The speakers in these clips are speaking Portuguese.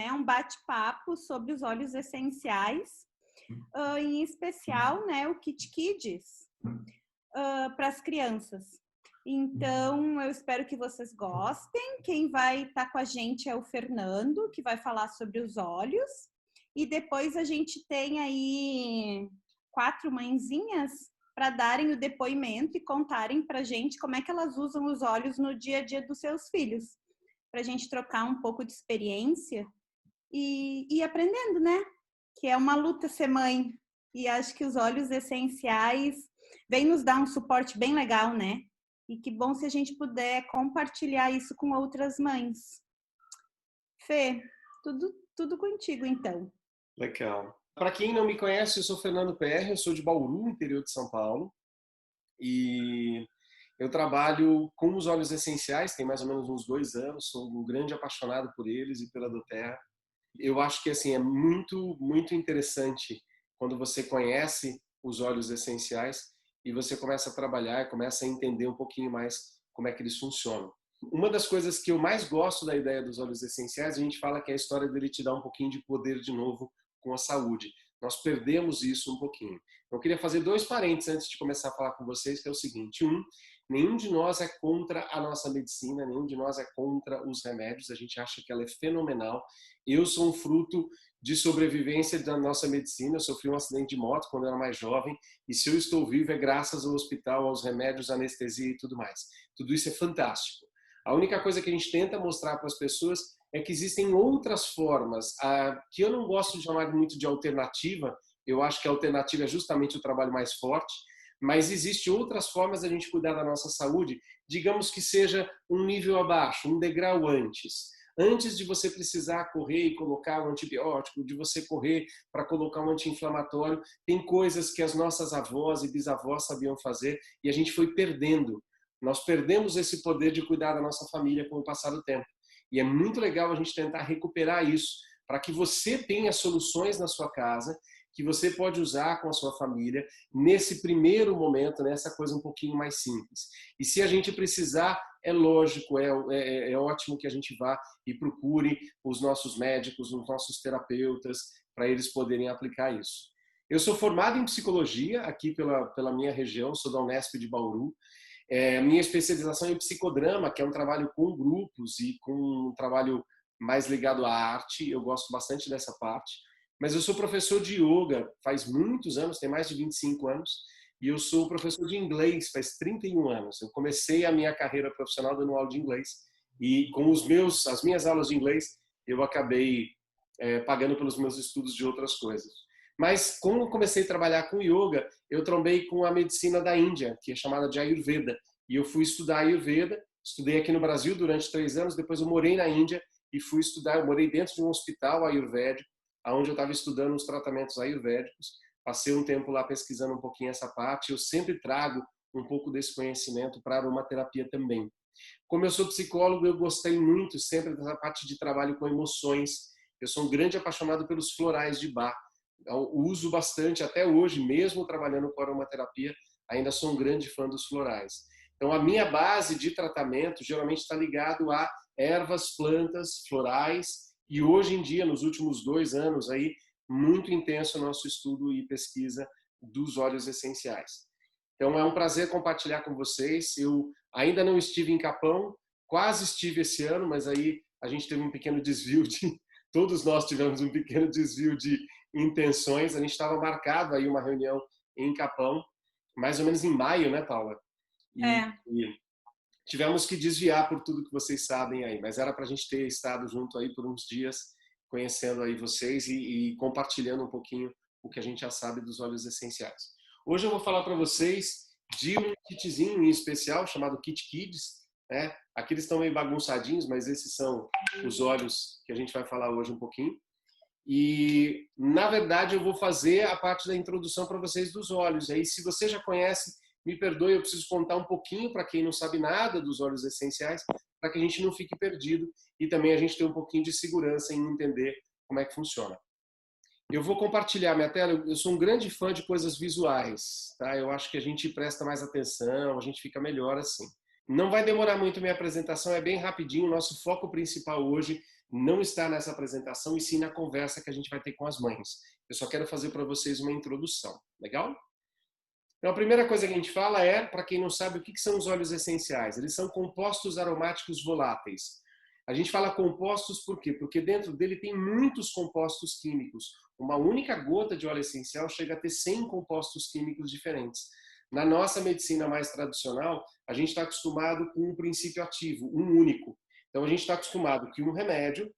né, um bate-papo sobre os óleos essenciais, em especial, né, o Kit Kids, para as crianças. Então, eu espero que vocês gostem. Quem vai estar com a gente é o Fernando, que vai falar sobre os óleos. E depois a gente tem aí 4 mãezinhas para darem o depoimento e contarem para a gente como é que elas usam os óleos no dia a dia dos seus filhos. Para a gente trocar um pouco de experiência e ir aprendendo, né? Que é uma luta ser mãe. E acho que os óleos essenciais vêm nos dar um suporte bem legal, né? E que bom se a gente puder compartilhar isso com outras mães. Fê, tudo contigo, então. Legal. Para quem não me conhece, eu sou Fernando PR, eu sou de Bauru, interior de São Paulo. E eu trabalho com os óleos essenciais, tem mais ou menos uns 2 anos, sou um grande apaixonado por eles e pela doTERRA. Eu acho que assim é muito, muito interessante quando você conhece os óleos essenciais e você começa a trabalhar e começa a entender um pouquinho mais como é que eles funcionam. Uma das coisas que eu mais gosto da ideia dos óleos essenciais, a gente fala que é a história dele te dar um pouquinho de poder de novo com a saúde. Nós perdemos isso um pouquinho. Eu queria fazer 2 parênteses antes de começar a falar com vocês, que é o seguinte: nenhum de nós é contra a nossa medicina, nenhum de nós é contra os remédios, a gente acha que ela é fenomenal. Eu sou um fruto de sobrevivência da nossa medicina, eu sofri um acidente de moto quando eu era mais jovem, e se eu estou vivo é graças ao hospital, aos remédios, à anestesia e tudo mais. Tudo isso é fantástico. A única coisa que a gente tenta mostrar para as pessoas é que existem outras formas, que eu não gosto de chamar muito de alternativa, eu acho que a alternativa é justamente o trabalho mais forte, mas existem outras formas da gente cuidar da nossa saúde, digamos que seja um nível abaixo, um degrau antes. Antes de você precisar correr e colocar um antibiótico, de você correr para colocar um anti-inflamatório, tem coisas que as nossas avós e bisavós sabiam fazer e a gente foi perdendo. Nós perdemos esse poder de cuidar da nossa família com o passar do tempo. E é muito legal a gente tentar recuperar isso, para que você tenha soluções na sua casa, que você pode usar com a sua família, nesse primeiro momento, nessa coisa um pouquinho mais simples. E se a gente precisar, é lógico, é ótimo que a gente vá e procure os nossos médicos, os nossos terapeutas, para eles poderem aplicar isso. Eu sou formado em psicologia aqui pela minha região, sou da Unesp de Bauru. Minha especialização é em psicodrama, que é um trabalho com grupos e com um trabalho mais ligado à arte. Eu gosto bastante dessa parte. Mas eu sou professor de yoga faz muitos anos, tem mais de 25 anos, e eu sou professor de inglês faz 31 anos. Eu comecei a minha carreira profissional dando aula de inglês e com as minhas aulas de inglês eu acabei pagando pelos meus estudos de outras coisas. Mas quando comecei a trabalhar com yoga, eu trombei com a medicina da Índia, que é chamada de Ayurveda. E eu fui estudar Ayurveda, estudei aqui no Brasil durante 3 anos, depois eu morei na Índia e fui estudar, eu morei dentro de um hospital ayurvédico, onde eu estava estudando os tratamentos ayurvédicos. Passei um tempo lá pesquisando um pouquinho essa parte. Eu sempre trago um pouco desse conhecimento para a aromaterapia também. Como eu sou psicólogo, eu gostei muito sempre dessa parte de trabalho com emoções. Eu sou um grande apaixonado pelos florais de Bach. Eu uso bastante até hoje, mesmo trabalhando com aromaterapia, ainda sou um grande fã dos florais. Então, a minha base de tratamento geralmente está ligado a ervas, plantas, florais, e hoje em dia, nos últimos 2 anos, aí, muito intenso o nosso estudo e pesquisa dos óleos essenciais. Então, é um prazer compartilhar com vocês. Eu ainda não estive em Capão, quase estive esse ano, mas aí a gente teve um pequeno desvio todos nós tivemos um pequeno desvio de intenções. A gente estava marcado aí uma reunião em Capão, mais ou menos em maio, né, Paula? E tivemos que desviar por tudo que vocês sabem aí, mas era para a gente ter estado junto aí por uns dias, conhecendo aí vocês e compartilhando um pouquinho o que a gente já sabe dos óleos essenciais. Hoje eu vou falar para vocês de um kitzinho em especial chamado Kit Kids, né? Aqui eles estão meio bagunçadinhos, mas esses são os óleos que a gente vai falar hoje um pouquinho. E, na verdade, eu vou fazer a parte da introdução para vocês dos óleos. Aí, se você já conhece, me perdoe, eu preciso contar um pouquinho para quem não sabe nada dos óleos essenciais, para que a gente não fique perdido e também a gente tenha um pouquinho de segurança em entender como é que funciona. Eu vou compartilhar minha tela. Eu sou um grande fã de coisas visuais, tá? Eu acho que a gente presta mais atenção, a gente fica melhor assim. Não vai demorar muito minha apresentação, é bem rapidinho. O nosso foco principal hoje não está nessa apresentação, e sim na conversa que a gente vai ter com as mães. Eu só quero fazer para vocês uma introdução, legal? Então, a primeira coisa que a gente fala é, para quem não sabe, o que são os óleos essenciais. Eles são compostos aromáticos voláteis. A gente fala compostos por quê? Porque dentro dele tem muitos compostos químicos. Uma única gota de óleo essencial chega a ter 100 compostos químicos diferentes. Na nossa medicina mais tradicional, a gente está acostumado com um princípio ativo, um único. Então, a gente está acostumado que um remédio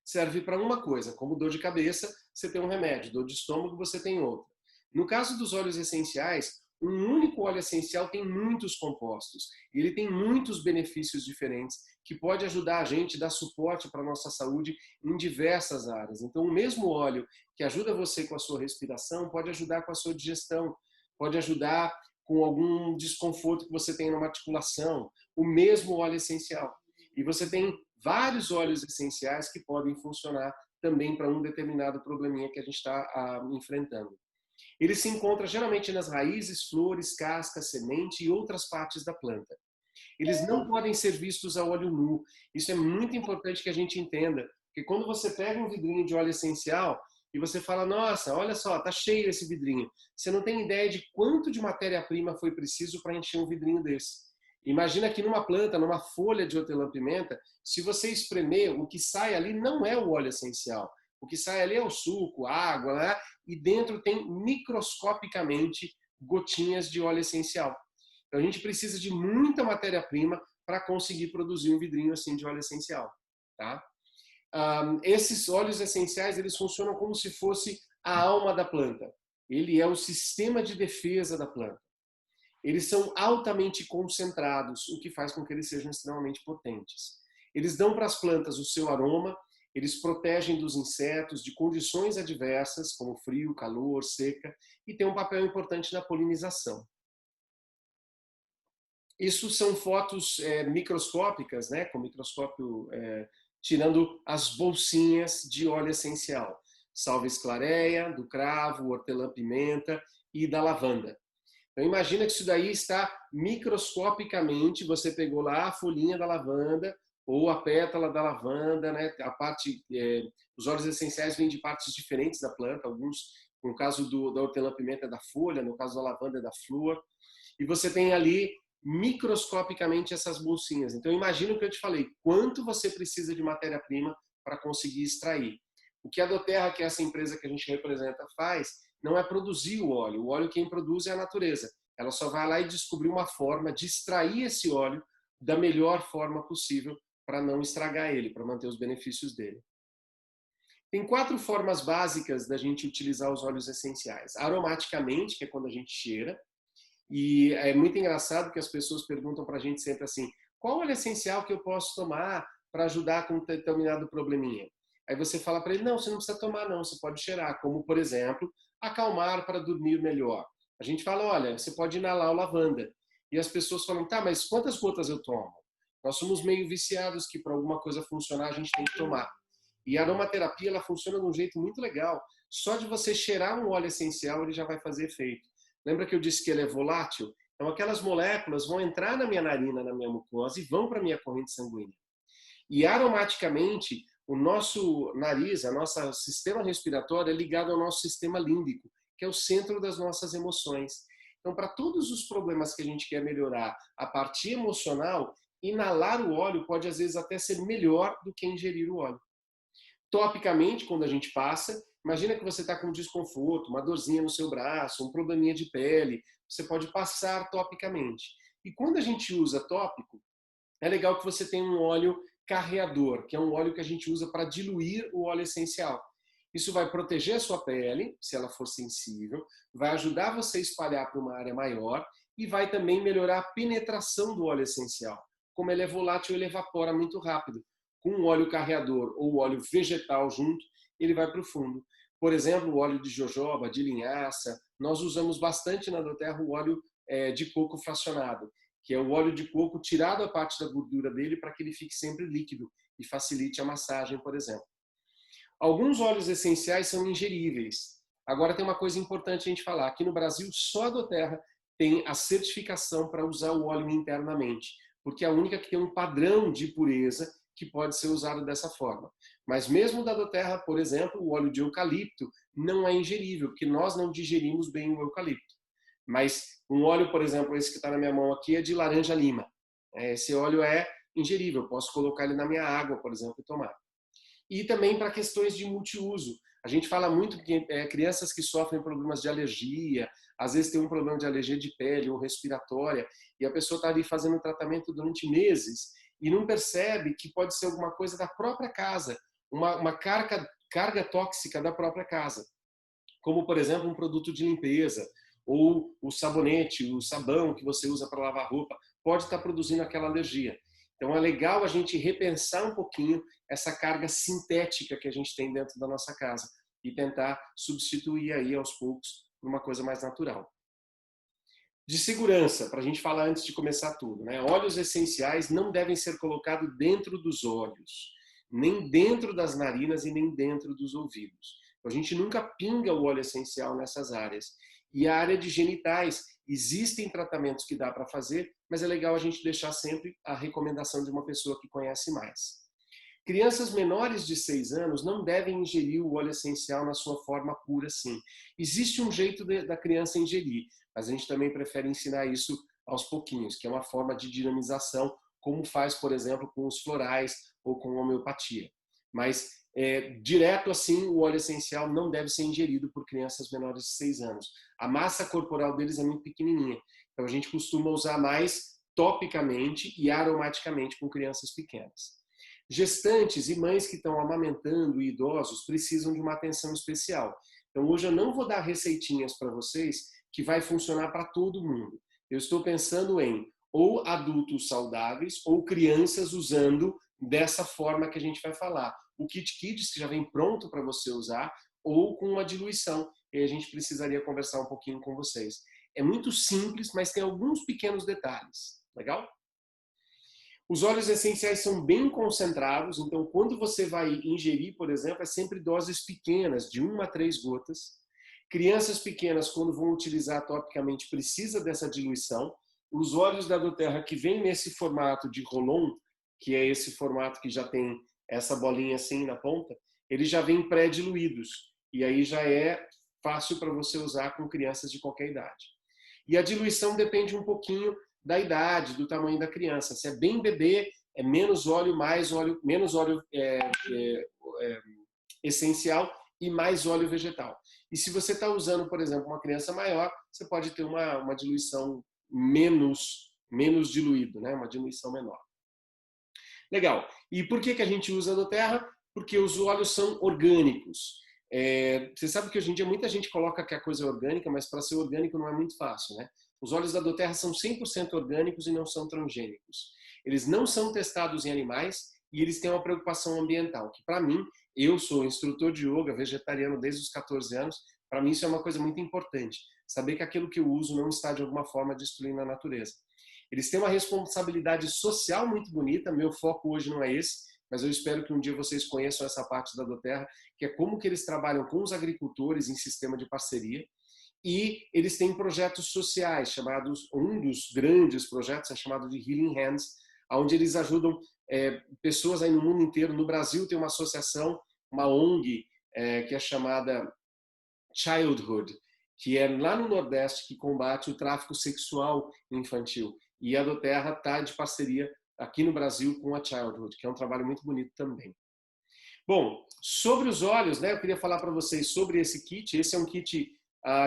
serve para uma coisa, como dor de cabeça, você tem um remédio, dor de estômago, você tem outro. No caso dos óleos essenciais, um único óleo essencial tem muitos compostos. E ele tem muitos benefícios diferentes que pode ajudar a gente, dar suporte para a nossa saúde em diversas áreas. Então, o mesmo óleo que ajuda você com a sua respiração pode ajudar com a sua digestão, pode ajudar com algum desconforto que você tem numa articulação. O mesmo óleo essencial. E você tem vários óleos essenciais que podem funcionar também para um determinado probleminha que a gente está enfrentando. Ele se encontra geralmente nas raízes, flores, cascas, semente e outras partes da planta. Eles não podem ser vistos a olho nu. Isso é muito importante que a gente entenda, porque quando você pega um vidrinho de óleo essencial e você fala, nossa, olha só, tá cheio esse vidrinho. Você não tem ideia de quanto de matéria-prima foi preciso para encher um vidrinho desse. Imagina que numa planta, numa folha de hortelã-pimenta, se você espremer, o que sai ali não é o óleo essencial. O que sai ali é o suco, a água, né? E dentro tem microscopicamente gotinhas de óleo essencial. Então a gente precisa de muita matéria-prima para conseguir produzir um vidrinho assim de óleo essencial, tá? Esses óleos essenciais, eles funcionam como se fosse a alma da planta. Ele é o sistema de defesa da planta. Eles são altamente concentrados, o que faz com que eles sejam extremamente potentes. Eles dão para as plantas o seu aroma, eles protegem dos insetos, de condições adversas, como frio, calor, seca, e têm um papel importante na polinização. Isso são fotos microscópicas, né, com microscópio tirando as bolsinhas de óleo essencial. Salvia esclareia, do cravo, hortelã-pimenta e da lavanda. Então imagina que isso daí está microscopicamente, você pegou lá a folhinha da lavanda, ou a pétala da lavanda, né? Os óleos essenciais vêm de partes diferentes da planta, alguns, no caso da hortelã-pimenta é da folha, no caso da lavanda é da flor, e você tem ali microscopicamente essas bolsinhas. Então imagina o que eu te falei, quanto você precisa de matéria-prima para conseguir extrair. O que a Doterra, que é essa empresa que a gente representa, faz, não é produzir o óleo quem produz é a natureza. Ela só vai lá e descobrir uma forma de extrair esse óleo da melhor forma possível para não estragar ele, para manter os benefícios dele. Tem 4 formas básicas da gente utilizar os óleos essenciais. Aromaticamente, que é quando a gente cheira, e é muito engraçado que as pessoas perguntam para a gente sempre assim, qual óleo essencial que eu posso tomar para ajudar com um determinado probleminha? Aí você fala para ele, não, você não precisa tomar não, você pode cheirar, como por exemplo, acalmar para dormir melhor. A gente fala, olha, você pode inalar o lavanda. E as pessoas falam, tá, mas quantas gotas eu tomo? Nós somos meio viciados que para alguma coisa funcionar a gente tem que tomar. E a aromaterapia ela funciona de um jeito muito legal. Só de você cheirar um óleo essencial ele já vai fazer efeito. Lembra que eu disse que ele é volátil? Então aquelas moléculas vão entrar na minha narina, na minha mucosa e vão para a minha corrente sanguínea. E aromaticamente o nosso nariz, o nosso sistema respiratório é ligado ao nosso sistema límbico, que é o centro das nossas emoções. Então, para todos os problemas que a gente quer melhorar a parte emocional, inalar o óleo pode, às vezes, até ser melhor do que ingerir o óleo. Topicamente, quando a gente passa, imagina que você está com desconforto, uma dorzinha no seu braço, um probleminha de pele, você pode passar topicamente. E quando a gente usa tópico, é legal que você tenha um óleo carreador, que é um óleo que a gente usa para diluir o óleo essencial. Isso vai proteger a sua pele, se ela for sensível, vai ajudar você a espalhar para uma área maior e vai também melhorar a penetração do óleo essencial. Como ele é volátil, ele evapora muito rápido. Com o óleo carreador ou o óleo vegetal junto, ele vai para o fundo. Por exemplo, o óleo de jojoba, de linhaça, nós usamos bastante na Doterra o óleo de coco fracionado, que é o óleo de coco tirado a parte da gordura dele para que ele fique sempre líquido e facilite a massagem, por exemplo. Alguns óleos essenciais são ingeríveis. Agora tem uma coisa importante a gente falar. Aqui no Brasil, só a Doterra tem a certificação para usar o óleo internamente, porque é a única que tem um padrão de pureza que pode ser usado dessa forma. Mas mesmo da doTERRA, por exemplo, o óleo de eucalipto não é ingerível, porque nós não digerimos bem o eucalipto. Mas um óleo, por exemplo, esse que está na minha mão aqui é de laranja-lima. Esse óleo é ingerível, posso colocar ele na minha água, por exemplo, e tomar. E também para questões de multiuso. A gente fala muito que crianças que sofrem problemas de alergia, às vezes tem um problema de alergia de pele ou respiratória, e a pessoa está ali fazendo tratamento durante meses e não percebe que pode ser alguma coisa da própria casa, uma carga tóxica da própria casa. Como, por exemplo, um produto de limpeza, ou o sabonete, o sabão que você usa para lavar roupa, pode estar produzindo aquela alergia. Então é legal a gente repensar um pouquinho essa carga sintética que a gente tem dentro da nossa casa e tentar substituir aí aos poucos por uma coisa mais natural. De segurança, para a gente falar antes de começar tudo, né? Óleos essenciais não devem ser colocados dentro dos olhos, nem dentro das narinas e nem dentro dos ouvidos. A gente nunca pinga o óleo essencial nessas áreas. E a área de genitais, existem tratamentos que dá para fazer, mas é legal a gente deixar sempre a recomendação de uma pessoa que conhece mais. Crianças menores de 6 anos não devem ingerir o óleo essencial na sua forma pura assim. Existe um jeito da criança ingerir, mas a gente também prefere ensinar isso aos pouquinhos, que é uma forma de dinamização, como faz, por exemplo, com os florais ou com a homeopatia. Mas direto assim, o óleo essencial não deve ser ingerido por crianças menores de 6 anos. A massa corporal deles é muito pequenininha, então a gente costuma usar mais topicamente e aromaticamente com crianças pequenas. Gestantes e mães que estão amamentando e idosos precisam de uma atenção especial. Então hoje eu não vou dar receitinhas para vocês que vai funcionar para todo mundo. Eu estou pensando em ou adultos saudáveis ou crianças usando dessa forma que a gente vai falar. O Kit Kids, que já vem pronto para você usar, ou com uma diluição. E a gente precisaria conversar um pouquinho com vocês. É muito simples, mas tem alguns pequenos detalhes. Legal? Os óleos essenciais são bem concentrados, então quando você vai ingerir, por exemplo, é sempre doses pequenas, de 1 a 3 gotas. Crianças pequenas, quando vão utilizar topicamente, precisa dessa diluição. Os óleos da doTERRA que vem nesse formato de roll-on, que é esse formato que já tem essa bolinha assim na ponta, eles já vêm pré-diluídos. E aí já é fácil para você usar com crianças de qualquer idade. E a diluição depende um pouquinho da idade, do tamanho da criança. Se é bem bebê, é menos óleo, mais óleo, menos óleo essencial e mais óleo vegetal. E se você está usando, por exemplo, uma criança maior, você pode ter uma diluição menos diluído, né? Uma diluição menor. Legal. E por que a gente usa a doTERRA? Porque os óleos são orgânicos. Você sabe que hoje em dia muita gente coloca que a coisa é orgânica, mas para ser orgânico não é muito fácil, né? Os óleos da doTERRA são 100% orgânicos e não são transgênicos. Eles não são testados em animais e eles têm uma preocupação ambiental, que para mim, eu sou instrutor de yoga, vegetariano desde os 14 anos, para mim isso é uma coisa muito importante, saber que aquilo que eu uso não está de alguma forma destruindo a natureza. Eles têm uma responsabilidade social muito bonita, meu foco hoje não é esse, mas eu espero que um dia vocês conheçam essa parte da doTERRA, que é como que eles trabalham com os agricultores em sistema de parceria, e eles têm projetos sociais, chamados, um dos grandes projetos é chamado de Healing Hands, onde eles ajudam pessoas aí no mundo inteiro. No Brasil tem uma associação, uma ONG, que é chamada Childhood, que é lá no Nordeste, que combate o tráfico sexual infantil. E a doTERRA está de parceria aqui no Brasil com a Childhood, que é um trabalho muito bonito também. Bom, sobre os óleos, né, eu queria falar para vocês sobre esse kit. Esse é um kit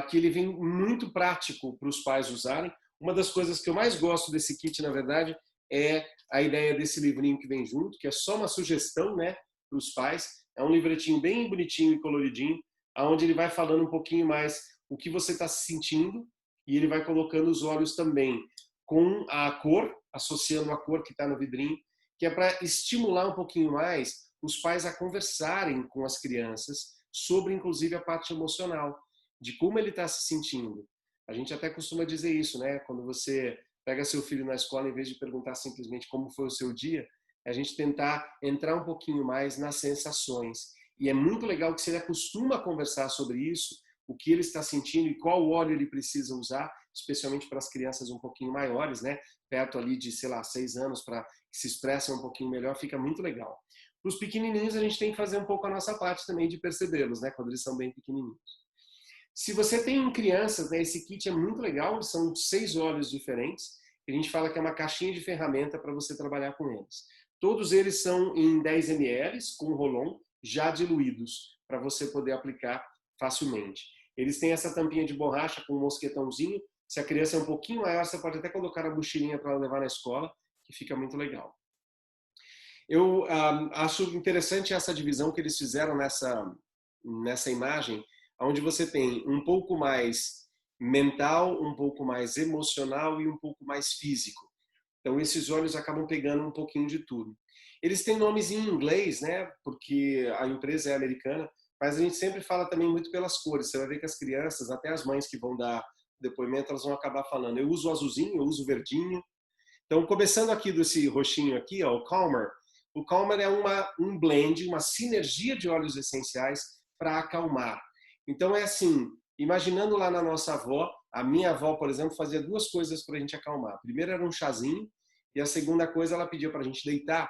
que ele vem muito prático para os pais usarem. Uma das coisas que eu mais gosto desse kit, na verdade, é a ideia desse livrinho que vem junto, que é só uma sugestão, né, para os pais. É um livretinho bem bonitinho e coloridinho, onde ele vai falando um pouquinho mais o que você está se sentindo e ele vai colocando os óleos também com a cor, associando a cor que está no vidrinho, que é para estimular um pouquinho mais os pais a conversarem com as crianças sobre, inclusive, a parte emocional, de como ele está se sentindo. A gente até costuma dizer isso, né? Quando você pega seu filho na escola, em vez de perguntar simplesmente como foi o seu dia, é a gente tentar entrar um pouquinho mais nas sensações. E é muito legal que se ele acostuma a conversar sobre isso, o que ele está sentindo e qual óleo ele precisa usar, especialmente para as crianças um pouquinho maiores, né? Perto ali de, sei lá, 6 anos, para que se expressem um pouquinho melhor, fica muito legal. Para os pequenininhos, a gente tem que fazer um pouco a nossa parte também de percebê-los, né? Quando eles são bem pequenininhos. Se você tem crianças, né, esse kit é muito legal, são 6 óleos diferentes. A gente fala que é uma caixinha de ferramenta para você trabalhar com eles. Todos eles são em 10 ml, com Rolon, já diluídos, para você poder aplicar facilmente. Eles têm essa tampinha de borracha com um mosquetãozinho. Se a criança é um pouquinho maior, você pode até colocar a mochilinha para levar na escola, que fica muito legal. Eu acho interessante essa divisão que eles fizeram nessa imagem, onde você tem um pouco mais mental, um pouco mais emocional e um pouco mais físico. Então, esses olhos acabam pegando um pouquinho de tudo. Eles têm nomes em inglês, né? Porque a empresa é americana, mas a gente sempre fala também muito pelas cores. Você vai ver que as crianças, até as mães que vão dar depoimento, elas vão acabar falando: eu uso o azulzinho, eu uso o verdinho. Então, começando aqui desse roxinho aqui, ó, o Calmer. O Calmer é um blend, uma sinergia de óleos essenciais para acalmar. Então, é assim, imaginando lá na nossa avó, a minha avó, por exemplo, fazia 2 coisas para a gente acalmar. A primeira era um chazinho, e a segunda coisa, ela pedia para a gente deitar.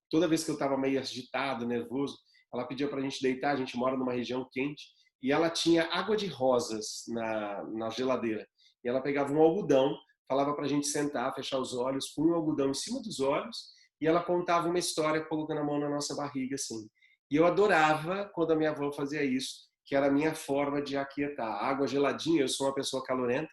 Toda vez que eu estava meio agitado, nervoso, ela pedia para a gente deitar. A gente mora numa região quente, e ela tinha água de rosas na geladeira. E ela pegava um algodão, falava para a gente sentar, fechar os olhos, punha o algodão em cima dos olhos, e ela contava uma história colocando a mão na nossa barriga, assim. E eu adorava quando a minha avó fazia isso, que era a minha forma de aquietar. Água geladinha, eu sou uma pessoa calorenta,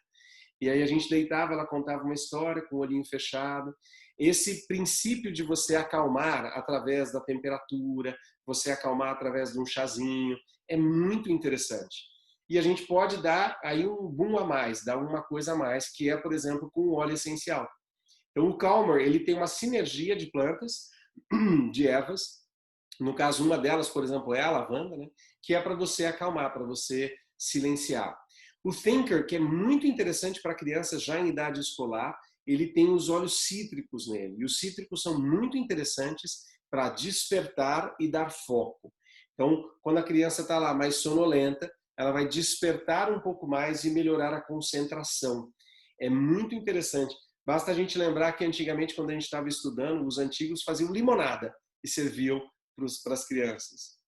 e aí a gente deitava, ela contava uma história com o olhinho fechado. Esse princípio de você acalmar através da temperatura, você acalmar através de um chazinho, é muito interessante. E a gente pode dar aí um boom a mais, dar uma coisa a mais, que é, por exemplo, com o óleo essencial. Então, o Calmer, ele tem uma sinergia de plantas, de ervas. No caso, uma delas, por exemplo, é a lavanda, né? Que é para você acalmar, para você silenciar. O Thinker, que é muito interessante para crianças já em idade escolar, ele tem os óleos cítricos nele. E os cítricos são muito interessantes para despertar e dar foco. Então, quando a criança está lá mais sonolenta, ela vai despertar um pouco mais e melhorar a concentração. É muito interessante. Basta a gente lembrar que antigamente, quando a gente estava estudando, os antigos faziam limonada e serviam para as crianças.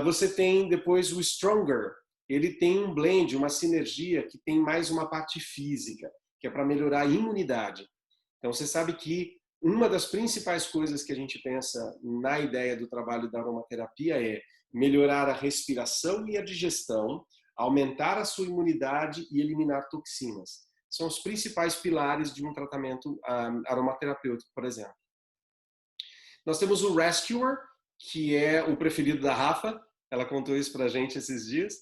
Você tem depois o Stronger. Ele tem um blend, uma sinergia que tem mais uma parte física, que é para melhorar a imunidade. Então, você sabe que uma das principais coisas que a gente pensa na ideia do trabalho da aromaterapia é melhorar a respiração e a digestão, aumentar a sua imunidade e eliminar toxinas. São os principais pilares de um tratamento aromaterapêutico, por exemplo. Nós temos o Rescuer, que é o preferido da Rafa. Ela contou isso para a gente esses dias,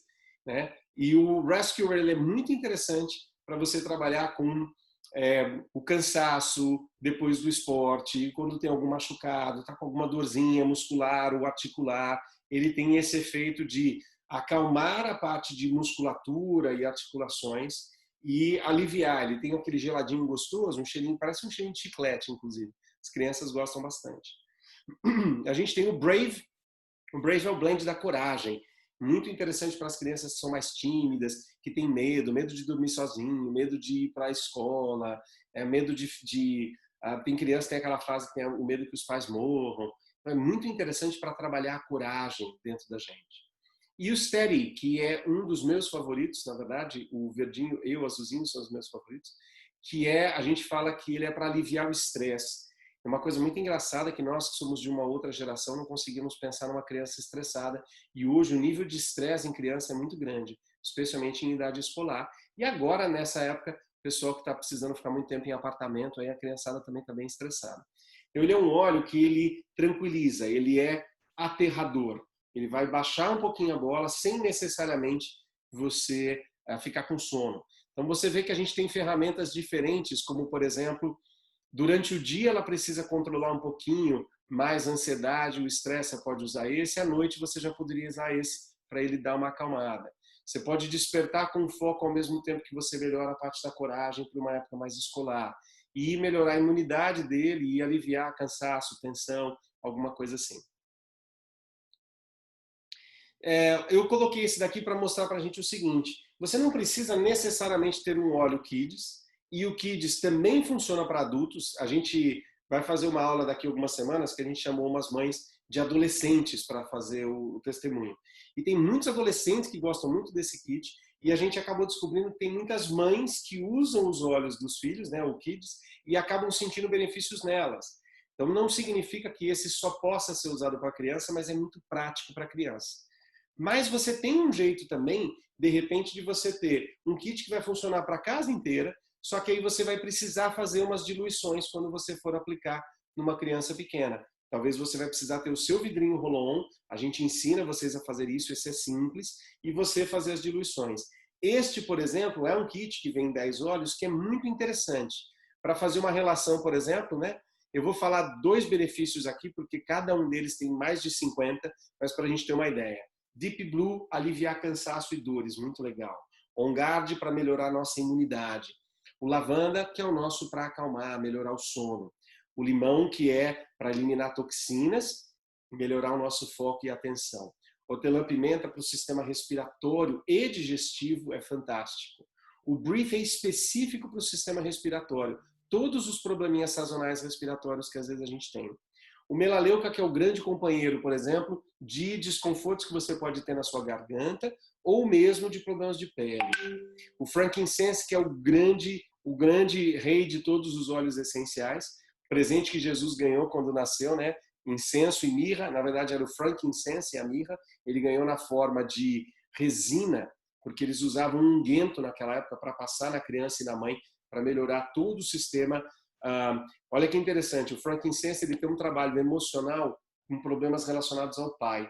né? E o Rescuer, ele é muito interessante para você trabalhar com o cansaço depois do esporte, quando tem algum machucado, está com alguma dorzinha muscular ou articular. Ele tem esse efeito de acalmar a parte de musculatura e articulações e aliviar. Ele tem aquele geladinho gostoso, um cheirinho, parece um cheirinho de chiclete, inclusive. As crianças gostam bastante. A gente tem o Brave. O Brave é o blend da coragem. Muito interessante para as crianças que são mais tímidas, que têm medo de dormir sozinho, medo de ir para a escola, medo tem criança que tem aquela fase que tem o medo que os pais morram. Então, é muito interessante para trabalhar a coragem dentro da gente. E o Steady, que é um dos meus favoritos, na verdade, o verdinho e o azulzinho são os meus favoritos, que a gente fala que ele é para aliviar o estresse. É uma coisa muito engraçada que nós que somos de uma outra geração não conseguimos pensar numa criança estressada. E hoje o nível de estresse em criança é muito grande, especialmente em idade escolar. E agora, nessa época, o pessoal que está precisando ficar muito tempo em apartamento, aí a criançada também está bem estressada. Então, ele é um óleo que ele tranquiliza, ele é aterrador. Ele vai baixar um pouquinho a bola sem necessariamente você ficar com sono. Então, você vê que a gente tem ferramentas diferentes, como, por exemplo, durante o dia ela precisa controlar um pouquinho mais a ansiedade, o estresse, você pode usar esse. À noite você já poderia usar esse para ele dar uma acalmada. Você pode despertar com foco ao mesmo tempo que você melhora a parte da coragem para uma época mais escolar. E melhorar a imunidade dele e aliviar cansaço, tensão, alguma coisa assim. Eu coloquei esse daqui para mostrar para a gente o seguinte: você não precisa necessariamente ter um óleo Kids, e o Kids também funciona para adultos. A gente vai fazer uma aula daqui a algumas semanas que a gente chamou umas mães de adolescentes para fazer o testemunho. E tem muitos adolescentes que gostam muito desse kit, e a gente acabou descobrindo que tem muitas mães que usam os óleos dos filhos, né, o Kids, e acabam sentindo benefícios nelas. Então não significa que esse só possa ser usado para criança, mas é muito prático para criança. Mas você tem um jeito também, de repente, de você ter um kit que vai funcionar para a casa inteira, só que aí você vai precisar fazer umas diluições quando você for aplicar numa criança pequena. Talvez você vai precisar ter o seu vidrinho roll-on, a gente ensina vocês a fazer isso, esse é simples, e você fazer as diluições. Este, por exemplo, é um kit que vem em 10 óleos que é muito interessante. Para fazer uma relação, por exemplo, né? Eu vou falar 2 benefícios aqui, porque cada um deles tem mais de 50, mas para a gente ter uma ideia. Deep Blue, aliviar cansaço e dores, muito legal. On Guard, para melhorar a nossa imunidade. O lavanda, que é o nosso para acalmar, melhorar o sono. O limão, que é para eliminar toxinas, melhorar o nosso foco e atenção. Hortelã-pimenta para o sistema respiratório e digestivo é fantástico. O Brief é específico para o sistema respiratório. Todos os probleminhas sazonais respiratórios que às vezes a gente tem. O melaleuca, que é o grande companheiro, por exemplo, de desconfortos que você pode ter na sua garganta ou mesmo de problemas de pele. O frankincense, que é o grande rei de todos os óleos essenciais, presente que Jesus ganhou quando nasceu, né? Incenso e mirra, na verdade era o frankincense e a mirra, ele ganhou na forma de resina, porque eles usavam um unguento naquela época para passar na criança e na mãe, para melhorar todo o sistema. Olha que interessante, o frankincense ele tem um trabalho emocional com problemas relacionados ao pai,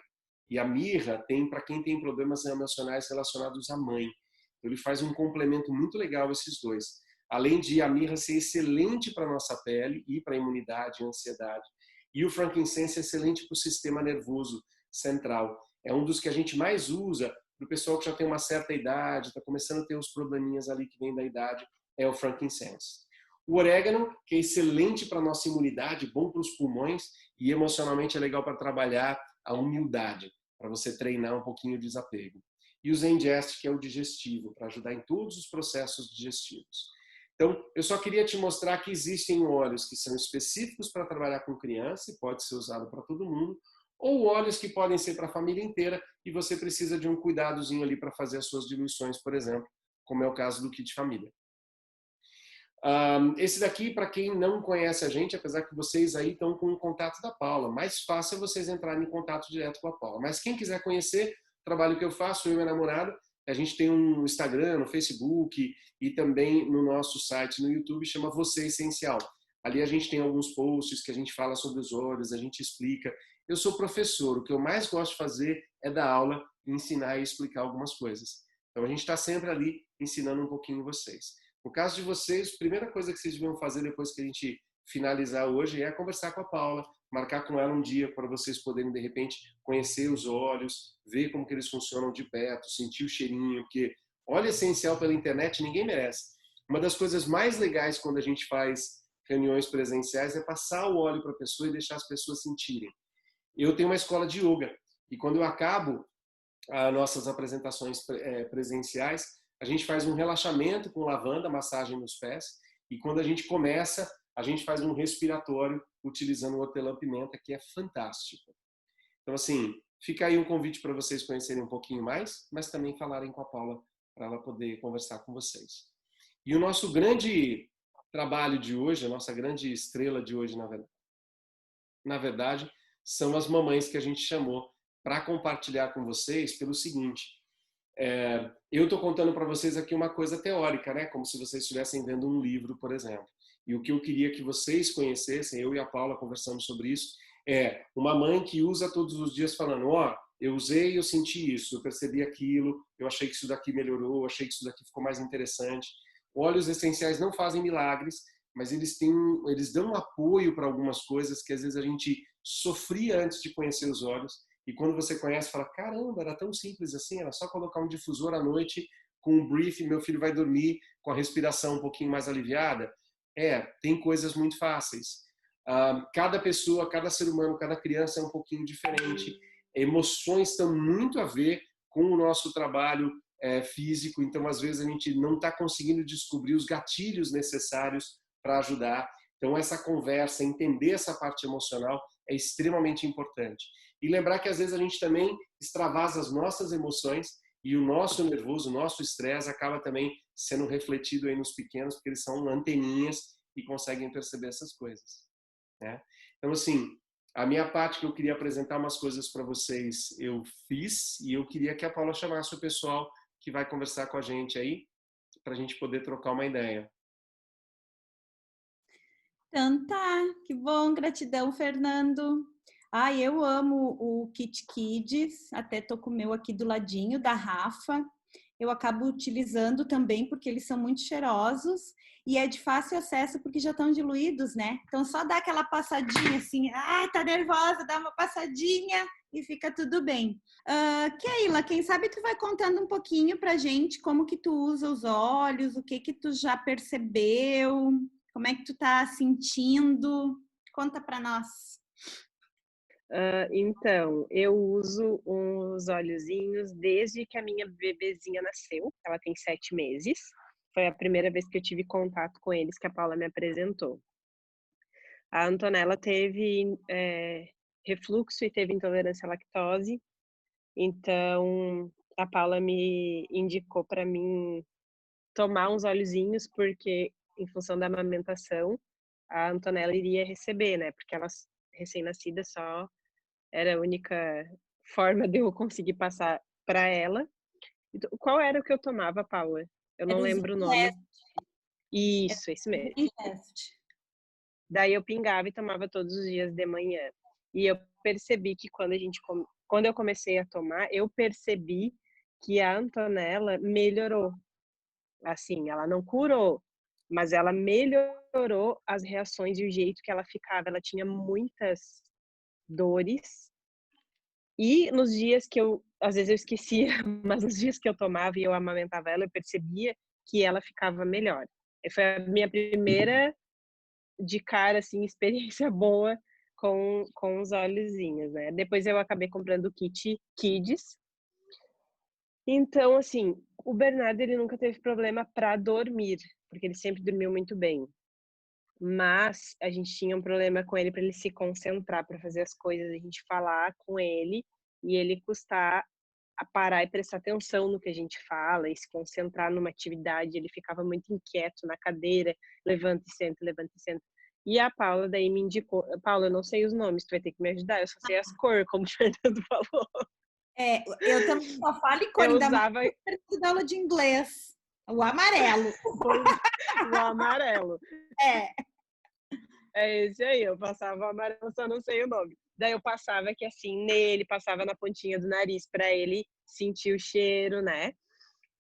e a mirra tem para quem tem problemas emocionais relacionados à mãe. Então, ele faz um complemento muito legal esses dois. Além de a mirra ser excelente para a nossa pele e para a imunidade e ansiedade. E o frankincense é excelente para o sistema nervoso central. É um dos que a gente mais usa para o pessoal que já tem uma certa idade, está começando a ter uns probleminhas ali que vem da idade, é o frankincense. O orégano, que é excelente para a nossa imunidade, bom para os pulmões e emocionalmente é legal para trabalhar a humildade, para você treinar um pouquinho o desapego. E o Zengest, que é o digestivo, para ajudar em todos os processos digestivos. Então, eu só queria te mostrar que existem óleos que são específicos para trabalhar com criança e pode ser usado para todo mundo, ou óleos que podem ser para a família inteira e você precisa de um cuidadozinho ali para fazer as suas diluições, por exemplo, como é o caso do kit família. Esse daqui, para quem não conhece a gente, apesar que vocês aí estão com o contato da Paula, mais fácil é vocês entrarem em contato direto com a Paula. Mas quem quiser conhecer o trabalho que eu faço, eu e minha namorada, a gente tem um Instagram, no Facebook e também no nosso site no YouTube, chama Você Essencial. Ali a gente tem alguns posts que a gente fala sobre os óleos, a gente explica. Eu sou professor, o que eu mais gosto de fazer é dar aula, ensinar e explicar algumas coisas. Então a gente está sempre ali ensinando um pouquinho vocês. No caso de vocês, a primeira coisa que vocês deviam fazer depois que a gente finalizar hoje é conversar com a Paula, marcar com ela um dia para vocês poderem, de repente, conhecer os óleos, ver como que eles funcionam de perto, sentir o cheirinho, porque óleo essencial pela internet ninguém merece. Uma das coisas mais legais quando a gente faz reuniões presenciais é passar o óleo para a pessoa e deixar as pessoas sentirem. Eu tenho uma escola de yoga e quando eu acabo as nossas apresentações presenciais, a gente faz um relaxamento com lavanda, massagem nos pés, e quando a gente começa, a gente faz um respiratório utilizando o hortelã-pimenta, que é fantástico. Então, assim, fica aí um convite para vocês conhecerem um pouquinho mais, mas também falarem com a Paula, para ela poder conversar com vocês. E o nosso grande trabalho de hoje, a nossa grande estrela de hoje, na verdade, são as mamães que a gente chamou para compartilhar com vocês pelo seguinte: eu estou contando para vocês aqui uma coisa teórica, né? Como se vocês estivessem vendo um livro, por exemplo. E o que eu queria que vocês conhecessem, eu e a Paula conversamos sobre isso, é uma mãe que usa todos os dias falando, eu usei, eu senti isso, eu percebi aquilo, eu achei que isso daqui melhorou, eu achei que isso daqui ficou mais interessante. Óleos essenciais não fazem milagres, mas eles dão um apoio para algumas coisas que às vezes a gente sofria antes de conhecer os óleos. E quando você conhece, fala, caramba, era tão simples assim, era só colocar um difusor à noite com um brief, meu filho vai dormir com a respiração um pouquinho mais aliviada. Tem coisas muito fáceis. Cada pessoa, cada ser humano, cada criança é um pouquinho diferente. Emoções estão muito a ver com o nosso trabalho físico, então às vezes a gente não está conseguindo descobrir os gatilhos necessários para ajudar. Então essa conversa, entender essa parte emocional é extremamente importante. E lembrar que às vezes a gente também extravasa as nossas emoções e o nosso nervoso, o nosso estresse acaba também sendo refletido aí nos pequenos, porque eles são anteninhas e conseguem perceber essas coisas, né? Então assim, a minha parte que eu queria apresentar umas coisas para vocês, eu fiz, e eu queria que a Paula chamasse o pessoal que vai conversar com a gente aí, para a gente poder trocar uma ideia. Então tá, que bom, gratidão, Fernando. Ai, eu amo o Kit Kids, até tô com o meu aqui do ladinho, da Rafa. Eu acabo utilizando também porque eles são muito cheirosos e é de fácil acesso porque já estão diluídos, né? Então só dá aquela passadinha assim, tá nervosa, dá uma passadinha e fica tudo bem. Keila, quem sabe tu vai contando um pouquinho pra gente como que tu usa os óleos, o que que tu já percebeu, como é que tu tá sentindo? Conta pra nós. Então, eu uso uns óleozinhos desde que a minha bebezinha nasceu. Ela tem 7 meses. Foi a primeira vez que eu tive contato com eles que a Paula me apresentou. A Antonella teve refluxo e teve intolerância à lactose. Então, a Paula me indicou para mim tomar uns óleozinhos, porque em função da amamentação, a Antonella iria receber, né? Porque ela recém-nascida só era a única forma de eu conseguir passar para ela. Então, qual era o que eu tomava, Paula? Eu não lembro o nome. Isso, esse mesmo. Daí eu pingava e tomava todos os dias de manhã. E eu percebi que quando eu comecei a tomar, eu percebi que a Antonella melhorou. Assim, ela não curou, mas ela melhorou as reações e o jeito que ela ficava. Ela tinha muitas dores. E nos dias que às vezes eu esquecia, mas nos dias que eu tomava e eu amamentava ela, eu percebia que ela ficava melhor. E foi a minha primeira, de cara, assim, experiência boa com os óleozinhos, né? Depois eu acabei comprando o kit Kids. Então, assim, o Bernardo, ele nunca teve problema para dormir, porque ele sempre dormiu muito bem. Mas a gente tinha um problema com ele para ele se concentrar para fazer as coisas, a gente falar com ele e ele custar a parar e prestar atenção no que a gente fala e se concentrar numa atividade. Ele ficava muito inquieto na cadeira, levanta e senta, levanta e senta. E a Paula daí me indicou, Paula, eu não sei os nomes, tu vai ter que me ajudar, eu só sei as cores, como o Fernando falou. Eu também só falo em cor, Eu ainda usava mais na aula de inglês. O amarelo. o amarelo. É. É esse aí, eu passava o amarelo, só não sei o nome. Daí eu passava aqui assim nele, passava na pontinha do nariz para ele sentir o cheiro, né?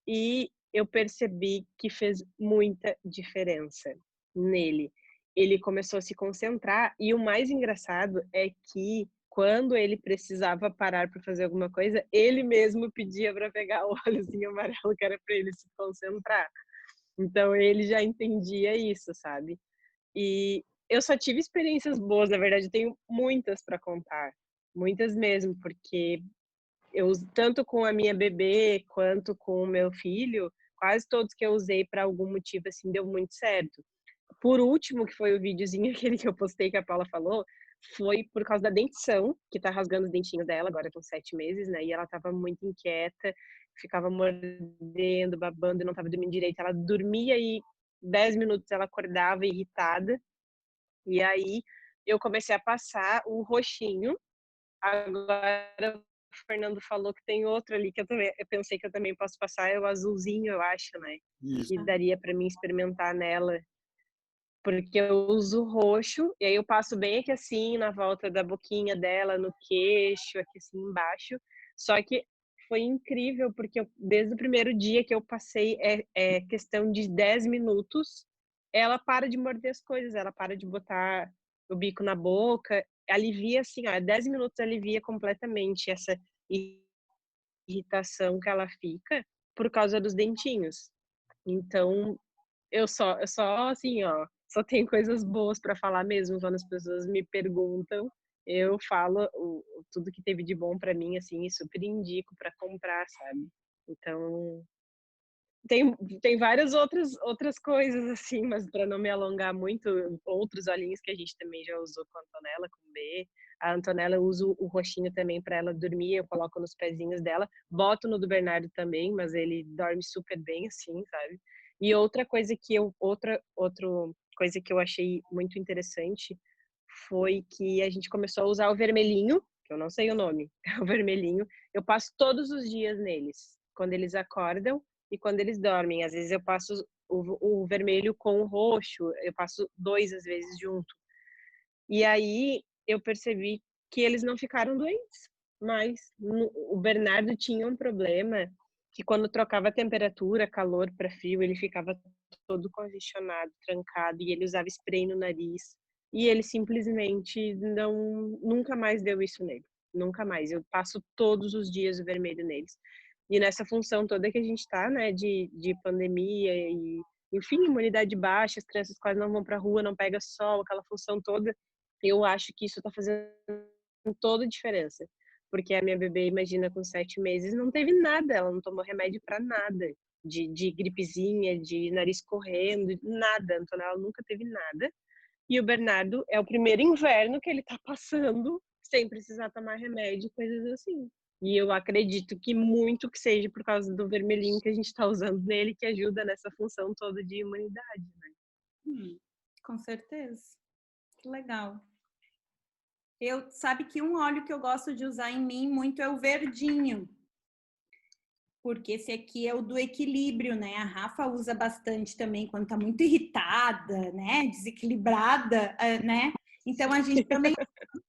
E eu percebi que fez muita diferença nele. Ele começou a se concentrar e o mais engraçado é que quando ele precisava parar para fazer alguma coisa, ele mesmo pedia para pegar o óleozinho amarelo que era para ele se concentrar. Então ele já entendia isso, sabe? E eu só tive experiências boas, na verdade, eu tenho muitas para contar, muitas mesmo, porque eu tanto com a minha bebê quanto com o meu filho, quase todos que eu usei para algum motivo assim deu muito certo. Por último, que foi o videozinho aquele que eu postei que a Paula falou, foi por causa da dentição, que tá rasgando os dentinhos dela, agora com 7 meses, né? E ela tava muito inquieta, ficava mordendo, babando e não tava dormindo direito. Ela dormia e 10 minutos ela acordava irritada. E aí eu comecei a passar o roxinho. Agora o Fernando falou que tem outro ali que eu pensei que eu também posso passar, é o azulzinho, eu acho, né? Isso. Que daria para mim experimentar nela. Porque eu uso roxo, e aí eu passo bem aqui assim, na volta da boquinha dela, no queixo, aqui assim embaixo. Só que foi incrível, porque desde o primeiro dia que eu passei, é questão de 10 minutos, ela para de morder as coisas, ela para de botar o bico na boca, alivia assim, ó, 10 minutos alivia completamente essa irritação que ela fica por causa dos dentinhos. Então, eu só assim, ó, só tenho coisas boas para falar mesmo quando as pessoas me perguntam. eu falo tudo que teve de bom para mim, assim, e super indico para comprar, sabe. Então, tem várias outras coisas, assim, mas para não me alongar muito, outros olhinhos que a gente também já usou com a Antonella, com o B. A Antonella, eu uso o roxinho também para ela dormir, eu coloco nos pezinhos dela, boto no do Bernardo também, mas ele dorme super bem, assim, sabe. E outra coisa que eu achei muito interessante foi que a gente começou a usar o vermelhinho, que eu não sei o nome, o vermelhinho, eu passo todos os dias neles, quando eles acordam e quando eles dormem. Às vezes eu passo o vermelho com o roxo, eu passo 2 às vezes junto. E aí eu percebi que eles não ficaram doentes, mas o Bernardo tinha um problema que quando trocava a temperatura, calor para frio, ele ficava todo congestionado, trancado, e ele usava spray no nariz. E ele simplesmente nunca mais deu isso nele, nunca mais. Eu passo todos os dias o vermelho neles. E nessa função toda que a gente tá, né, de pandemia e, enfim, imunidade baixa, as crianças quase não vão pra rua, não pega sol, aquela função toda, eu acho que isso tá fazendo toda a diferença. Porque a minha bebê, imagina, com 7 meses, não teve nada, ela não tomou remédio para nada. De gripezinha, de nariz correndo, nada. A Antonella nunca teve nada. E o Bernardo é o primeiro inverno que ele tá passando sem precisar tomar remédio, coisas assim. E eu acredito que muito que seja por causa do vermelhinho que a gente tá usando nele, que ajuda nessa função toda de imunidade, né? Com certeza. Que legal. Sabe que um óleo que eu gosto de usar em mim muito é o verdinho. Porque esse aqui é o do equilíbrio, né? A Rafa usa bastante também quando tá muito irritada, né? Desequilibrada, né? Então a gente também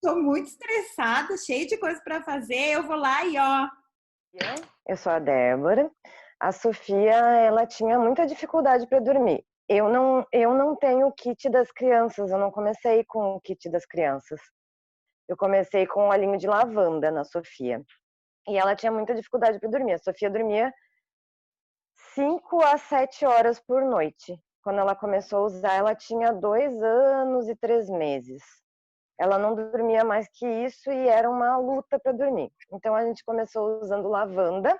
tô muito estressada, cheia de coisa para fazer, eu vou lá e ó. Eu sou a Débora. A Sofia, ela tinha muita dificuldade para dormir. Eu não tenho o kit das crianças, eu não comecei com o kit das crianças. Eu comecei com o olhinho de lavanda na Sofia. E ela tinha muita dificuldade para dormir. A Sofia dormia 5 a 7 horas por noite. Quando ela começou a usar, ela tinha 2 anos e 3 meses. Ela não dormia mais que isso e era uma luta para dormir. Então a gente começou usando lavanda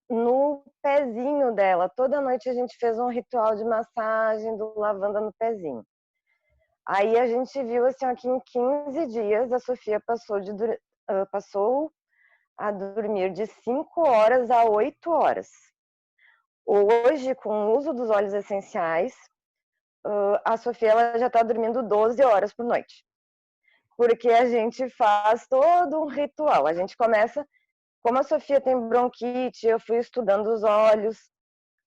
no pezinho dela. Toda noite a gente fez um ritual de massagem do lavanda no pezinho. Aí a gente viu assim que em 15 dias a Sofia passou a dormir de 5 horas a 8 horas. Hoje, com o uso dos óleos essenciais, a Sofia ela já está dormindo 12 horas por noite. Porque a gente faz todo um ritual. A gente começa, como a Sofia tem bronquite, eu fui estudando os óleos,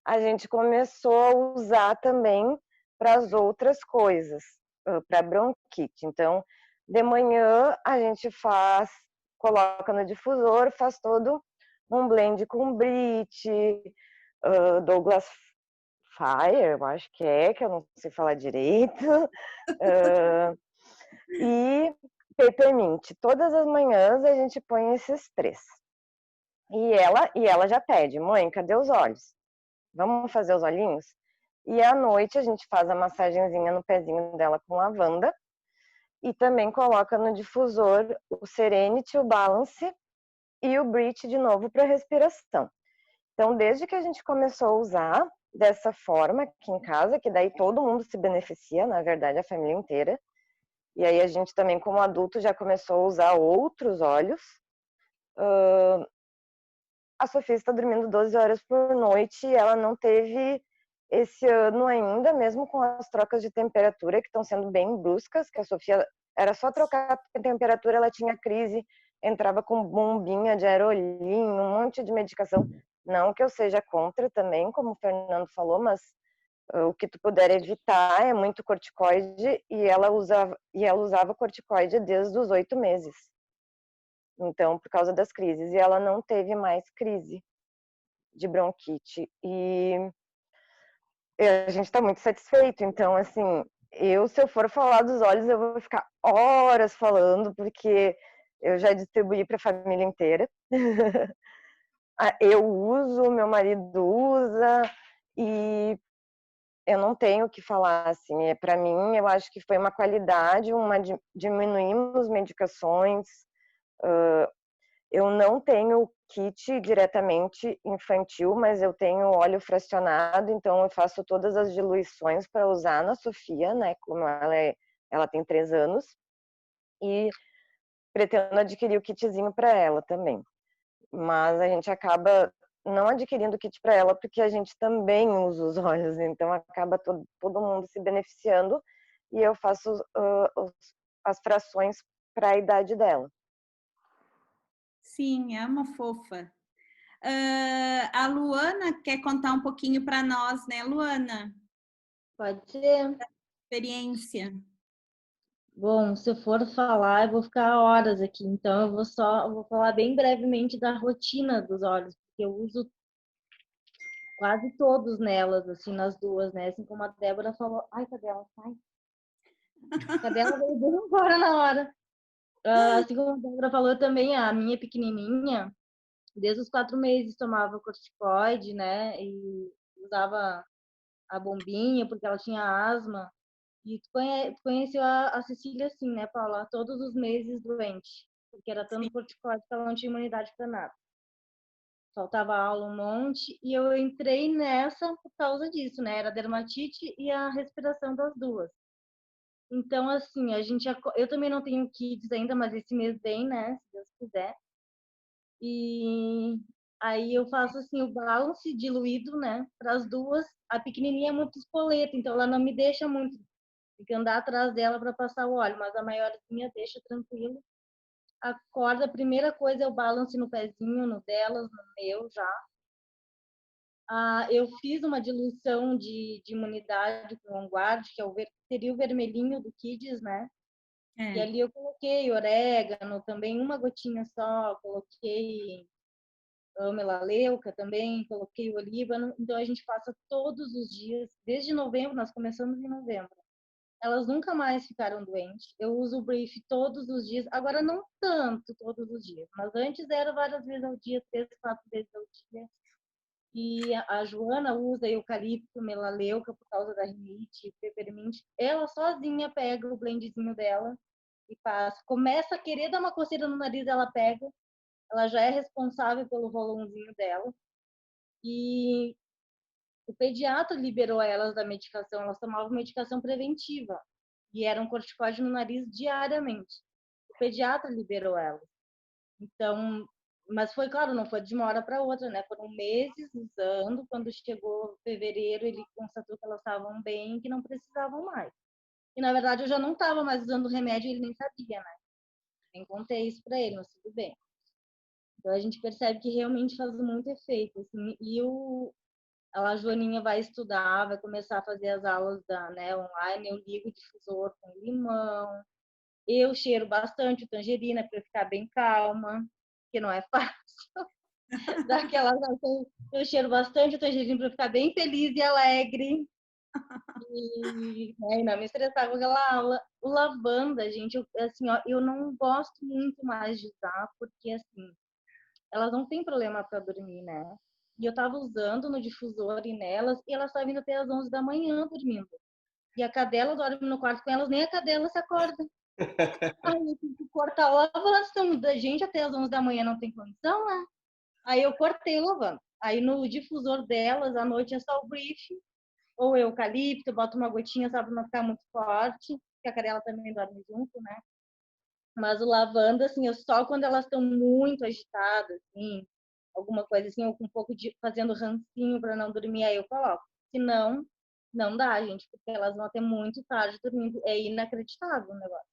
a gente começou a usar também para as outras coisas, para bronquite. Então, de manhã a gente coloca no difusor, faz todo um blend com Brit, Douglas Fire, eu acho que eu não sei falar direito, e Peppermint. Todas as manhãs a gente põe esses 3. E ela já pede, mãe, cadê os olhos? Vamos fazer os olhinhos? E à noite a gente faz a massagenzinha no pezinho dela com lavanda e também coloca no difusor o Serenity, o Balance e o Brit de novo para respiração. Então, desde que a gente começou a usar dessa forma aqui em casa, que daí todo mundo se beneficia, na verdade, a família inteira. E aí a gente também, como adulto, já começou a usar outros óleos. A Sofia está dormindo 12 horas por noite e ela não teve esse ano ainda, mesmo com as trocas de temperatura que estão sendo bem bruscas, que a Sofia era só trocar a temperatura, ela tinha crise, entrava com bombinha de aerolinho, um monte de medicação. Não que eu seja contra também, como o Fernando falou, mas o que tu puder evitar é muito corticoide e ela usava corticoide desde os 8 meses. Então, por causa das crises, e ela não teve mais crise de bronquite. E a gente está muito satisfeito. Então, assim, se eu for falar dos olhos, eu vou ficar horas falando, porque eu já distribuí para a família inteira. Eu uso, meu marido usa, e eu não tenho o que falar, assim, para mim, eu acho que foi uma qualidade, diminuímos medicações, eu não tenho kit diretamente infantil, mas eu tenho óleo fracionado, então eu faço todas as diluições para usar na Sofia, né, como ela tem 3 anos, e pretendo adquirir o kitzinho para ela também. Mas a gente acaba não adquirindo kit para ela porque a gente também usa os óleos, então acaba todo mundo se beneficiando e eu faço as frações para a idade dela. Sim, é uma fofa. A Luana quer contar um pouquinho para nós, né, Luana? Pode ser. Experiência. Bom, se eu for falar, eu vou ficar horas aqui, então eu vou falar bem brevemente da rotina dos óleos, porque eu uso quase todos nelas, assim, nas duas, né? Assim como a Débora falou. Ai, cadê ela? Sai. Cadê ela? Veio bem embora na hora. Assim como a Débora falou também, a minha pequenininha, desde os 4 meses tomava corticoide, né? E usava a bombinha porque ela tinha asma. E tu conheceu a Cecília assim, né, Paula? Todos os meses doente, porque era tanto corticoide que ela não tinha imunidade para nada. Faltava aula um monte e eu entrei nessa por causa disso, né? Era a dermatite e a respiração das duas. Então, assim, eu também não tenho kids ainda, mas esse mês vem, né? Se Deus quiser. E aí eu faço assim o balance diluído, né? Para as duas. A pequenininha é muito espoleta, então ela não me deixa muito. Tem que andar atrás dela para passar o óleo, mas a maiorzinha deixa tranquilo. Acorda, a primeira coisa é o balance no pezinho, no delas, no meu já. Eu fiz uma diluição de imunidade com o Onguard, que seria o vermelhinho do Kids, né? E ali eu coloquei orégano, também uma gotinha só, coloquei melaleuca também, coloquei o olíbano. Então a gente passa todos os dias, desde novembro, nós começamos em novembro. Elas nunca mais ficaram doentes. Eu uso o Brief todos os dias. Agora não tanto todos os dias, mas antes era várias vezes ao dia, 3, 4 vezes ao dia. E a Joana usa eucalipto, melaleuca por causa da rinite, peppermint. Ela sozinha pega o blendzinho dela e passa. Começa a querer dar uma coceira no nariz, ela pega. Ela já é responsável pelo rolãozinho dela. E o pediatra liberou elas da medicação. Elas tomavam medicação preventiva e era um corticóide no nariz diariamente. O pediatra liberou elas. Então, mas foi claro, não foi de uma hora para outra, né? Foram meses usando. Quando chegou fevereiro, ele constatou que elas estavam bem, que não precisavam mais. E na verdade eu já não estava mais usando o remédio, ele nem sabia, né? Nem contei isso para ele, mas tudo bem. Então a gente percebe que realmente faz muito efeito, assim. E a Joaninha vai estudar, vai começar a fazer as aulas online. Eu ligo o difusor com limão. Eu cheiro bastante o tangerina para ficar bem calma, que não é fácil. Eu cheiro bastante o tangerina para ficar bem feliz e alegre. E não me estressar com aquela aula. O lavanda, gente, eu não gosto muito mais de usar, porque assim, elas não têm problema para dormir, né? E eu tava usando no difusor e nelas, e elas estavam vindo até às 11 da manhã dormindo. E a cadela dorme no quarto com elas, nem a cadela se acorda. Aí eu tive que cortar o lavanda, da gente até às 11 da manhã não tem condição, né? Aí eu cortei o lavanda. Aí no difusor delas, à noite é só o brief, ou eucalipto, boto uma gotinha, só pra não ficar muito forte, porque a cadela também dorme junto, né? Mas o lavanda, assim, eu só quando elas estão muito agitadas, assim, alguma coisa assim, ou com um pouco de fazendo rancinho para não dormir, aí eu coloco. Se não, não dá, gente, porque elas vão até muito tarde dormindo. É inacreditável o negócio.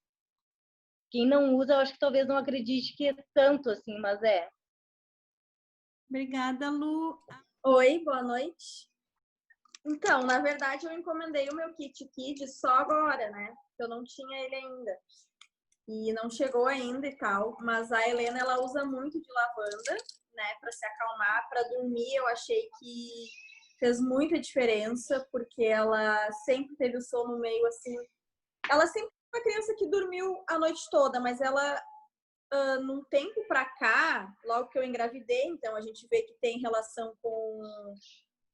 Quem não usa, eu acho que talvez não acredite que é tanto assim, mas é. Obrigada, Lu. Oi, boa noite. Então, na verdade, eu encomendei o meu kit Kids só agora, né? Eu não tinha ele ainda. E não chegou ainda e tal, mas a Helena, ela usa muito de lavanda, né, para se acalmar, para dormir. Eu achei que fez muita diferença, porque ela sempre teve o sono meio assim. Ela sempre foi uma criança que dormiu a noite toda, mas ela, num tempo para cá, logo que eu engravidei, então a gente vê que tem relação com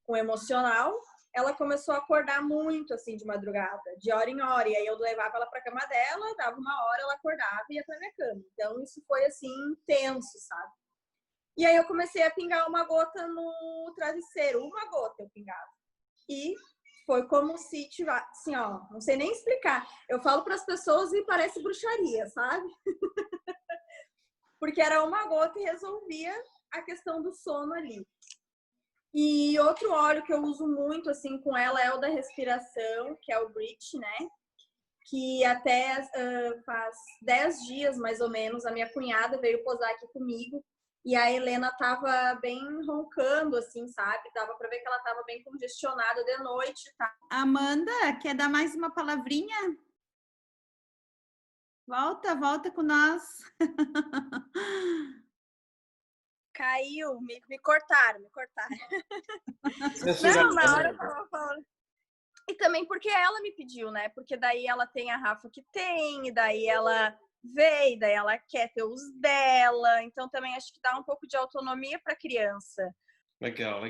o emocional. ela começou a acordar muito, assim, de madrugada, de hora em hora. E aí eu levava ela pra cama dela, dava uma hora, ela acordava e ia pra minha cama. Então, isso foi, assim, intenso, sabe? E aí eu comecei a pingar uma gota no travesseiro. Uma gota eu pingava. E foi como se tivesse, assim, ó, não sei nem explicar. Eu falo para as pessoas e parece bruxaria, sabe? Porque era uma gota e resolvia a questão do sono ali. E outro óleo que eu uso muito, assim, com ela é o da respiração, que é o Bridge, né? Que até faz 10 dias, mais ou menos, a minha cunhada veio posar aqui comigo e a Helena tava bem roncando, assim, sabe? Dava pra ver que ela tava bem congestionada de noite, tá? Amanda, quer dar mais uma palavrinha? Volta com nós. Caiu, me cortaram. Censura. Não, na hora eu tava falando. E também porque ela me pediu, né? Porque daí ela tem a Rafa que tem, e daí ela veio, daí ela quer ter os dela. Então também acho que dá um pouco de autonomia para criança. Legal.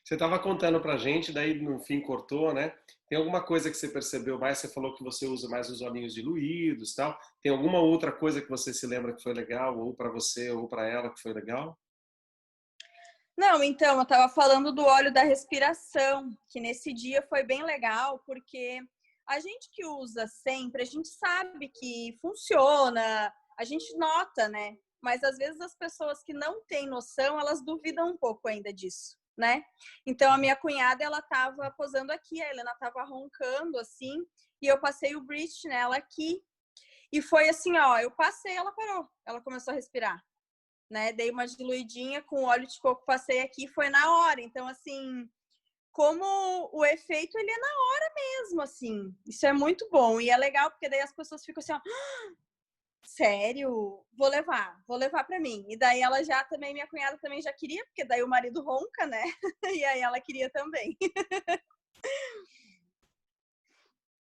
Você estava contando pra gente, daí no fim cortou, né? Tem alguma coisa que você percebeu mais? Você falou que você usa mais os olhinhos diluídos, tal. Tem alguma outra coisa que você se lembra que foi legal, ou para você ou para ela que foi legal? Não, então, eu estava falando do óleo da respiração, que nesse dia foi bem legal, porque a gente que usa sempre, a gente sabe que funciona, a gente nota, né? Mas às vezes as pessoas que não têm noção, elas duvidam um pouco ainda disso, né? Então a minha cunhada, ela estava posando aqui, a Helena estava roncando assim, e eu passei o Bridge nela aqui, e foi assim, ó, eu passei, ela parou, ela começou a respirar. Né? Dei uma diluidinha com óleo de coco, passei aqui, foi na hora. Então, assim, como o efeito, ele é na hora mesmo, assim. Isso é muito bom. E é legal, porque daí as pessoas ficam assim, ó, sério? Vou levar pra mim. E daí ela já também, minha cunhada também já queria, porque daí o marido ronca, né? E aí ela queria também.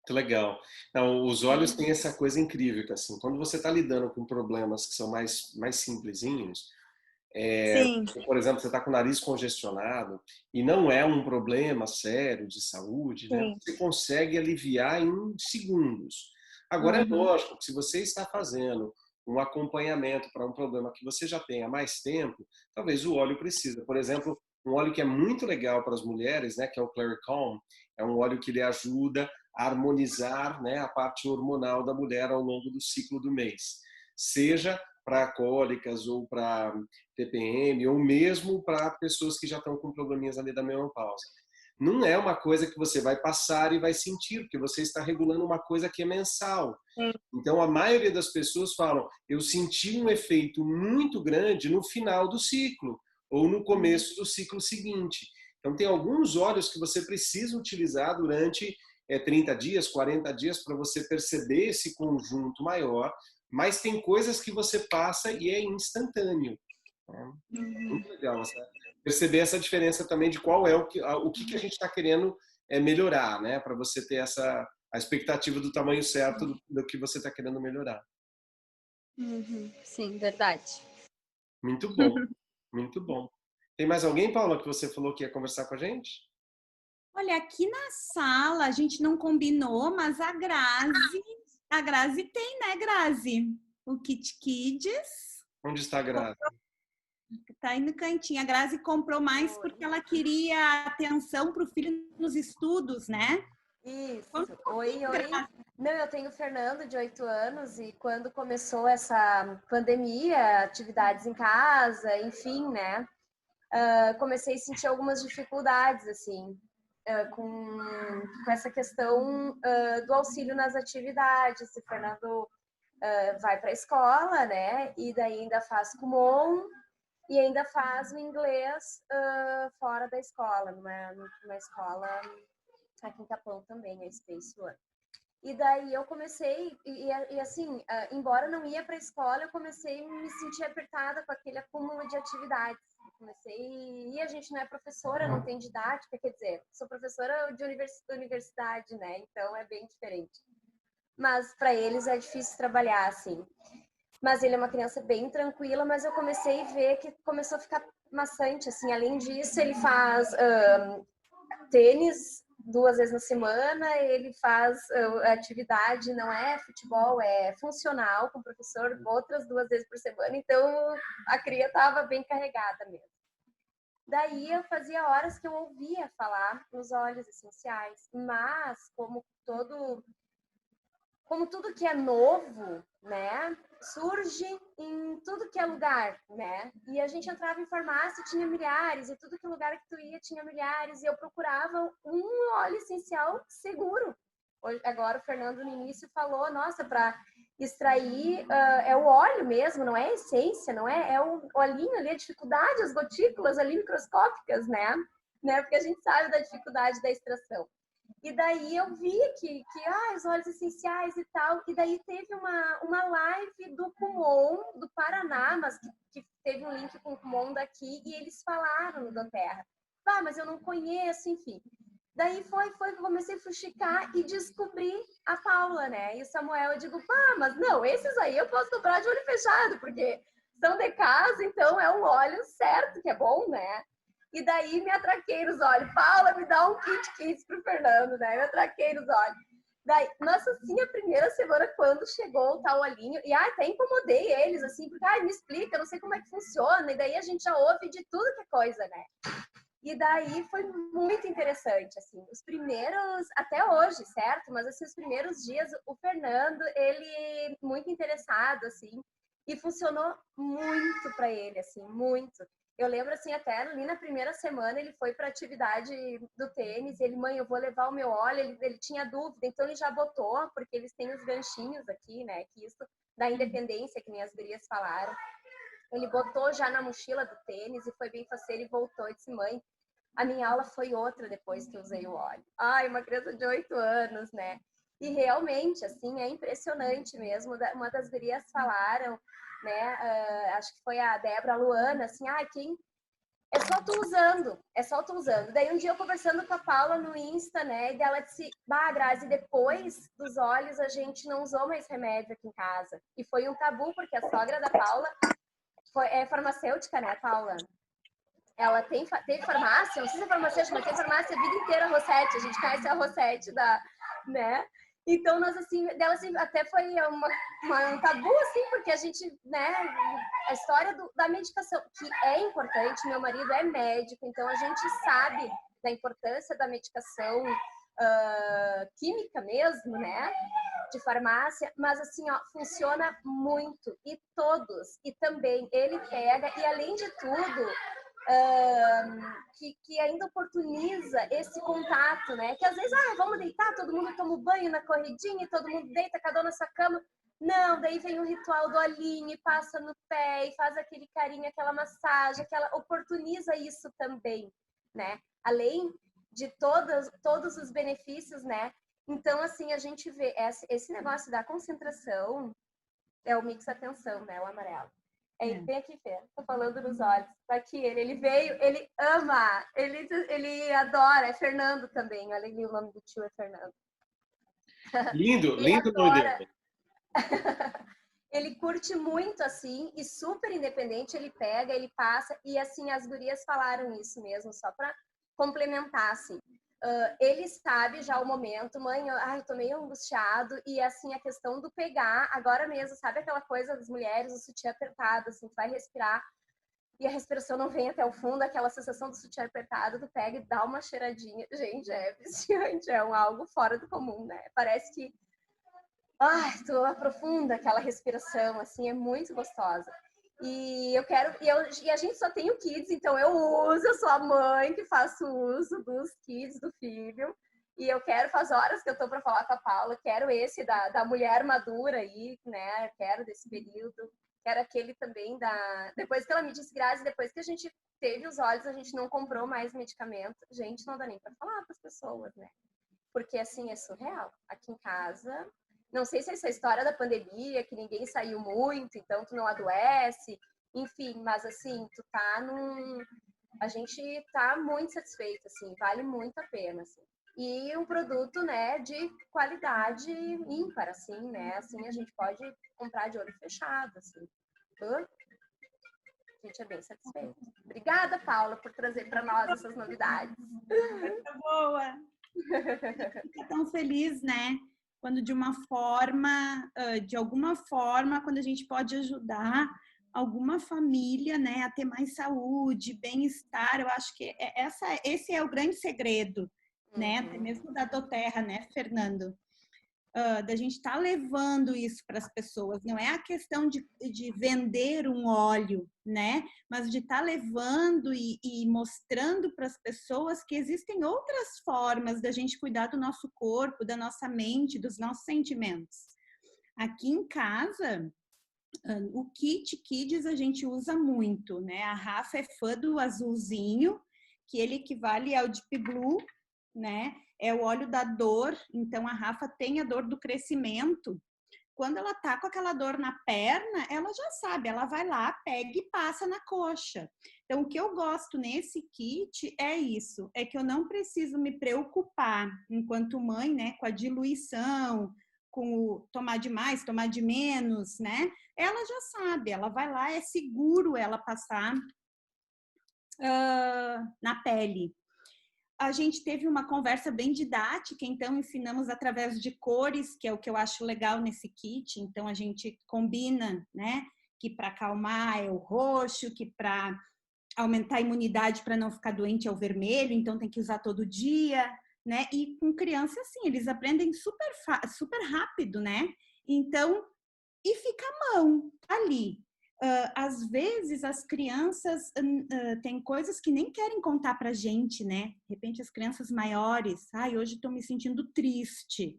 Muito legal. Não, os olhos têm essa coisa incrível que assim, quando você está lidando com problemas que são mais simplesinhos, Sim. por exemplo, você está com o nariz congestionado e não é um problema sério de saúde, né? Você consegue aliviar em segundos. Agora é lógico que se você está fazendo um acompanhamento para um problema que você já tem há mais tempo, talvez o óleo precisa. Por exemplo, um óleo que é muito legal para as mulheres, né, que é o Claricalm, é um óleo que ele ajuda a harmonizar, né, a parte hormonal da mulher ao longo do ciclo do mês. Seja para cólicas ou para TPM, ou mesmo para pessoas que já estão com probleminhas ali da menopausa. Não é uma coisa que você vai passar e vai sentir, porque você está regulando uma coisa que é mensal. Então, a maioria das pessoas falam, eu senti um efeito muito grande no final do ciclo, ou no começo do ciclo seguinte. Então, tem alguns óleos que você precisa utilizar durante 30 dias, 40 dias, para você perceber esse conjunto maior, mas tem coisas que você passa e é instantâneo. Muito legal perceber essa diferença também de qual é o que a gente está querendo melhorar, né? Para você ter a expectativa do tamanho certo do que você está querendo melhorar. Sim, verdade. Muito bom, muito bom. Tem mais alguém, Paula, que você falou que ia conversar com a gente? Olha, aqui na sala a gente não combinou, mas a Grazi tem, né, Grazi? O Kit Kids. Onde está a Grazi? Tá aí no cantinho. A Grazi comprou mais porque ela queria atenção para o filho nos estudos, né? Isso. Oi. Não, eu tenho o Fernando, de 8 anos, e quando começou essa pandemia, atividades em casa, enfim, né? Comecei a sentir algumas dificuldades, assim, com essa questão do auxílio nas atividades. O Fernando vai para a escola, né? E daí ainda faz Kumon e ainda faz o inglês fora da escola, numa escola aqui em Capão também, a Space One. E daí eu comecei, e assim, embora não ia para a escola, eu comecei a me sentir apertada com aquele acúmulo de atividades. E a gente não é professora, não tem didática, quer dizer, sou professora de universidade, né? Então é bem diferente. Mas para eles é difícil trabalhar, assim. Mas ele é uma criança bem tranquila, mas eu comecei a ver que começou a ficar maçante, assim. Além disso, ele faz tênis 2 vezes na semana, ele faz atividade, não é futebol, é funcional com o professor outras 2 vezes por semana, então a cria estava bem carregada mesmo. Daí eu fazia horas que eu ouvia falar nos óleos essenciais, mas como tudo que é novo, né, surge em tudo que é lugar, né? E a gente entrava em farmácia, tinha milhares, e tudo que lugar que tu ia tinha milhares, e eu procurava um óleo essencial seguro. Agora o Fernando no início falou, nossa, para extrair é o óleo mesmo, não é a essência, não é, é o olhinho ali, a dificuldade, as gotículas ali microscópicas, né? Porque a gente sabe da dificuldade da extração. E daí eu vi que os óleos essenciais e tal, e daí teve uma live do Kumon, do Paraná, mas que teve um link com o Kumon daqui, e eles falaram no doTERRA. Mas eu não conheço, enfim. Daí foi que eu comecei a fuxicar e descobri a Paula, né? E o Samuel, eu digo, mas não, esses aí eu posso comprar de olho fechado, porque são de casa, então é um óleo certo que é bom, né? E daí me atraquei nos olhos. Paula, me dá um kit pro Fernando, né? Me atraquei nos olhos. Daí, nossa, assim, a primeira semana, quando chegou o tal olhinho, e até incomodei eles, assim, porque, me explica, não sei como é que funciona, e daí a gente já ouve de tudo que é coisa, né? E daí foi muito interessante, assim, os primeiros, até hoje, certo? Mas, assim, os primeiros dias, o Fernando, ele muito interessado, assim, e funcionou muito para ele, assim, muito. Eu lembro, assim, até ali na primeira semana, ele foi para a atividade do tênis, e ele, mãe, eu vou levar o meu óleo, ele tinha dúvida, então ele já botou, porque eles têm os ganchinhos aqui, né, que isso da independência, que nem as gurias falaram. Ele botou já na mochila do tênis e foi bem faceiro e voltou e disse, mãe, a minha aula foi outra depois que eu usei o óleo. Uma criança de 8 anos, né? E realmente, assim, é impressionante mesmo. Uma das gurias falaram, né? Acho que foi a Débora, a Luana, assim, quem... É só tu usando, é só tu usando. Daí um dia eu conversando com a Paula no Insta, né? E ela disse, Grazi, depois dos óleos a gente não usou mais remédio aqui em casa. E foi um tabu, porque a sogra da Paula é farmacêutica, né, Paula? Ela teve farmácia, não sei se é farmacêutica, mas tem farmácia a vida inteira, a Rossetti. A gente conhece a Rossetti, né? Então, nós, assim, dela assim, até foi um tabu, assim, porque a gente, né, a história da medicação, que é importante, meu marido é médico, então a gente sabe da importância da medicação química mesmo, né, de farmácia, mas assim, funciona muito, e todos, e também ele pega, e além de tudo, que ainda oportuniza esse contato, né? Que às vezes, vamos deitar, todo mundo toma um banho na corridinha, todo mundo deita, cada um na sua cama. Não, daí vem o ritual do olhinho, e passa no pé, e faz aquele carinho, aquela massagem, oportuniza isso também, né? Além de todos os benefícios, né? Então, assim, a gente vê esse negócio da concentração, é o mix atenção, né? O amarelo. Vem aqui, Fê. Tô falando nos olhos. Tá aqui ele veio, ele ama, ele adora. É Fernando também. Olha ali, o nome do tio é Fernando. Lindo, lindo o nome dele. Ele curte muito, assim, e super independente, ele pega, ele passa, e assim, as gurias falaram isso mesmo, só pra complementar, assim. Ele sabe já o momento, mãe, eu tô meio angustiado, e assim, a questão do pegar, agora mesmo, sabe aquela coisa das mulheres, o sutiã apertado, assim, tu vai respirar, e a respiração não vem até o fundo, aquela sensação do sutiã apertado, tu pega e dá uma cheiradinha, gente, é viciante, é algo fora do comum, né? Parece que, tu aprofunda aquela respiração, assim, é muito gostosa. E eu quero, e a gente só tem o Kids, então eu sou a mãe que faço uso dos Kids do filho. E eu faz horas que eu tô para falar com a Paula, quero esse da mulher madura aí, né? Quero desse período. Quero aquele também depois que ela me disse, Grazi, depois que a gente teve os olhos, a gente não comprou mais medicamento. Gente, não dá nem para falar para as pessoas, né? Porque assim é surreal. Aqui em casa, não sei se é essa história da pandemia, que ninguém saiu muito, então tu não adoece, enfim, mas assim, a gente tá muito satisfeito, assim, vale muito a pena, assim. E um produto, né, de qualidade ímpar, assim, né, assim, a gente pode comprar de olho fechado, assim. A gente é bem satisfeito. Obrigada, Paula, por trazer para nós essas novidades. Muito boa! Fica tão feliz, né? Quando de alguma forma, quando a gente pode ajudar alguma família, né, a ter mais saúde, bem-estar. Eu acho que esse é o grande segredo, né? Até mesmo da doTERRA, né, Fernando? Da gente estar levando isso para as pessoas. Não é a questão de vender um óleo, né? Mas de estar levando e mostrando para as pessoas que existem outras formas da gente cuidar do nosso corpo, da nossa mente, dos nossos sentimentos. Aqui em casa, o Kit Kids a gente usa muito, né? A Rafa é fã do azulzinho, que ele equivale ao Deep Blue, né? É o óleo da dor, então a Rafa tem a dor do crescimento. Quando ela tá com aquela dor na perna, ela já sabe, ela vai lá, pega e passa na coxa. Então, o que eu gosto nesse kit é isso, é que eu não preciso me preocupar, enquanto mãe, né, com a diluição, com o tomar de mais, tomar de menos, né? Ela já sabe, ela vai lá, é seguro ela passar na pele. A gente teve uma conversa bem didática, então ensinamos através de cores, que é o que eu acho legal nesse kit. Então a gente combina, né, que para acalmar é o roxo, que para aumentar a imunidade para não ficar doente é o vermelho, então tem que usar todo dia, né? E com criança assim, eles aprendem super rápido, né? Então, e fica a mão ali. Às vezes as crianças têm coisas que nem querem contar pra gente, né? De repente as crianças maiores, hoje estou me sentindo triste,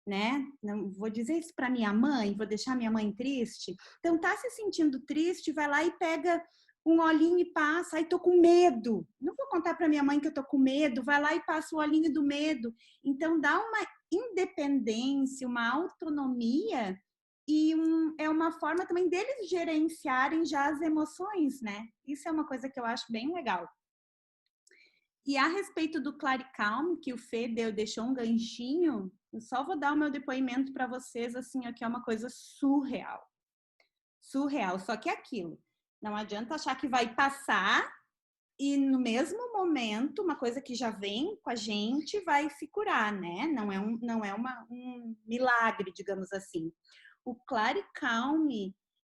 né? Não vou dizer isso para minha mãe, vou deixar minha mãe triste. Então tá se sentindo triste, vai lá e pega um olhinho e passa, aí tô com medo. Não vou contar para minha mãe que eu tô com medo, vai lá e passa o olhinho do medo. Então dá uma independência, uma autonomia. E é uma forma também deles gerenciarem já as emoções, né? Isso é uma coisa que eu acho bem legal. E a respeito do Claricalm, que o Fê deixou um ganchinho, eu só vou dar o meu depoimento para vocês, assim, aqui é uma coisa surreal. Surreal, só que é aquilo. Não adianta achar que vai passar e no mesmo momento, uma coisa que já vem com a gente vai se curar, né? Não é um milagre, digamos assim. O Claricalm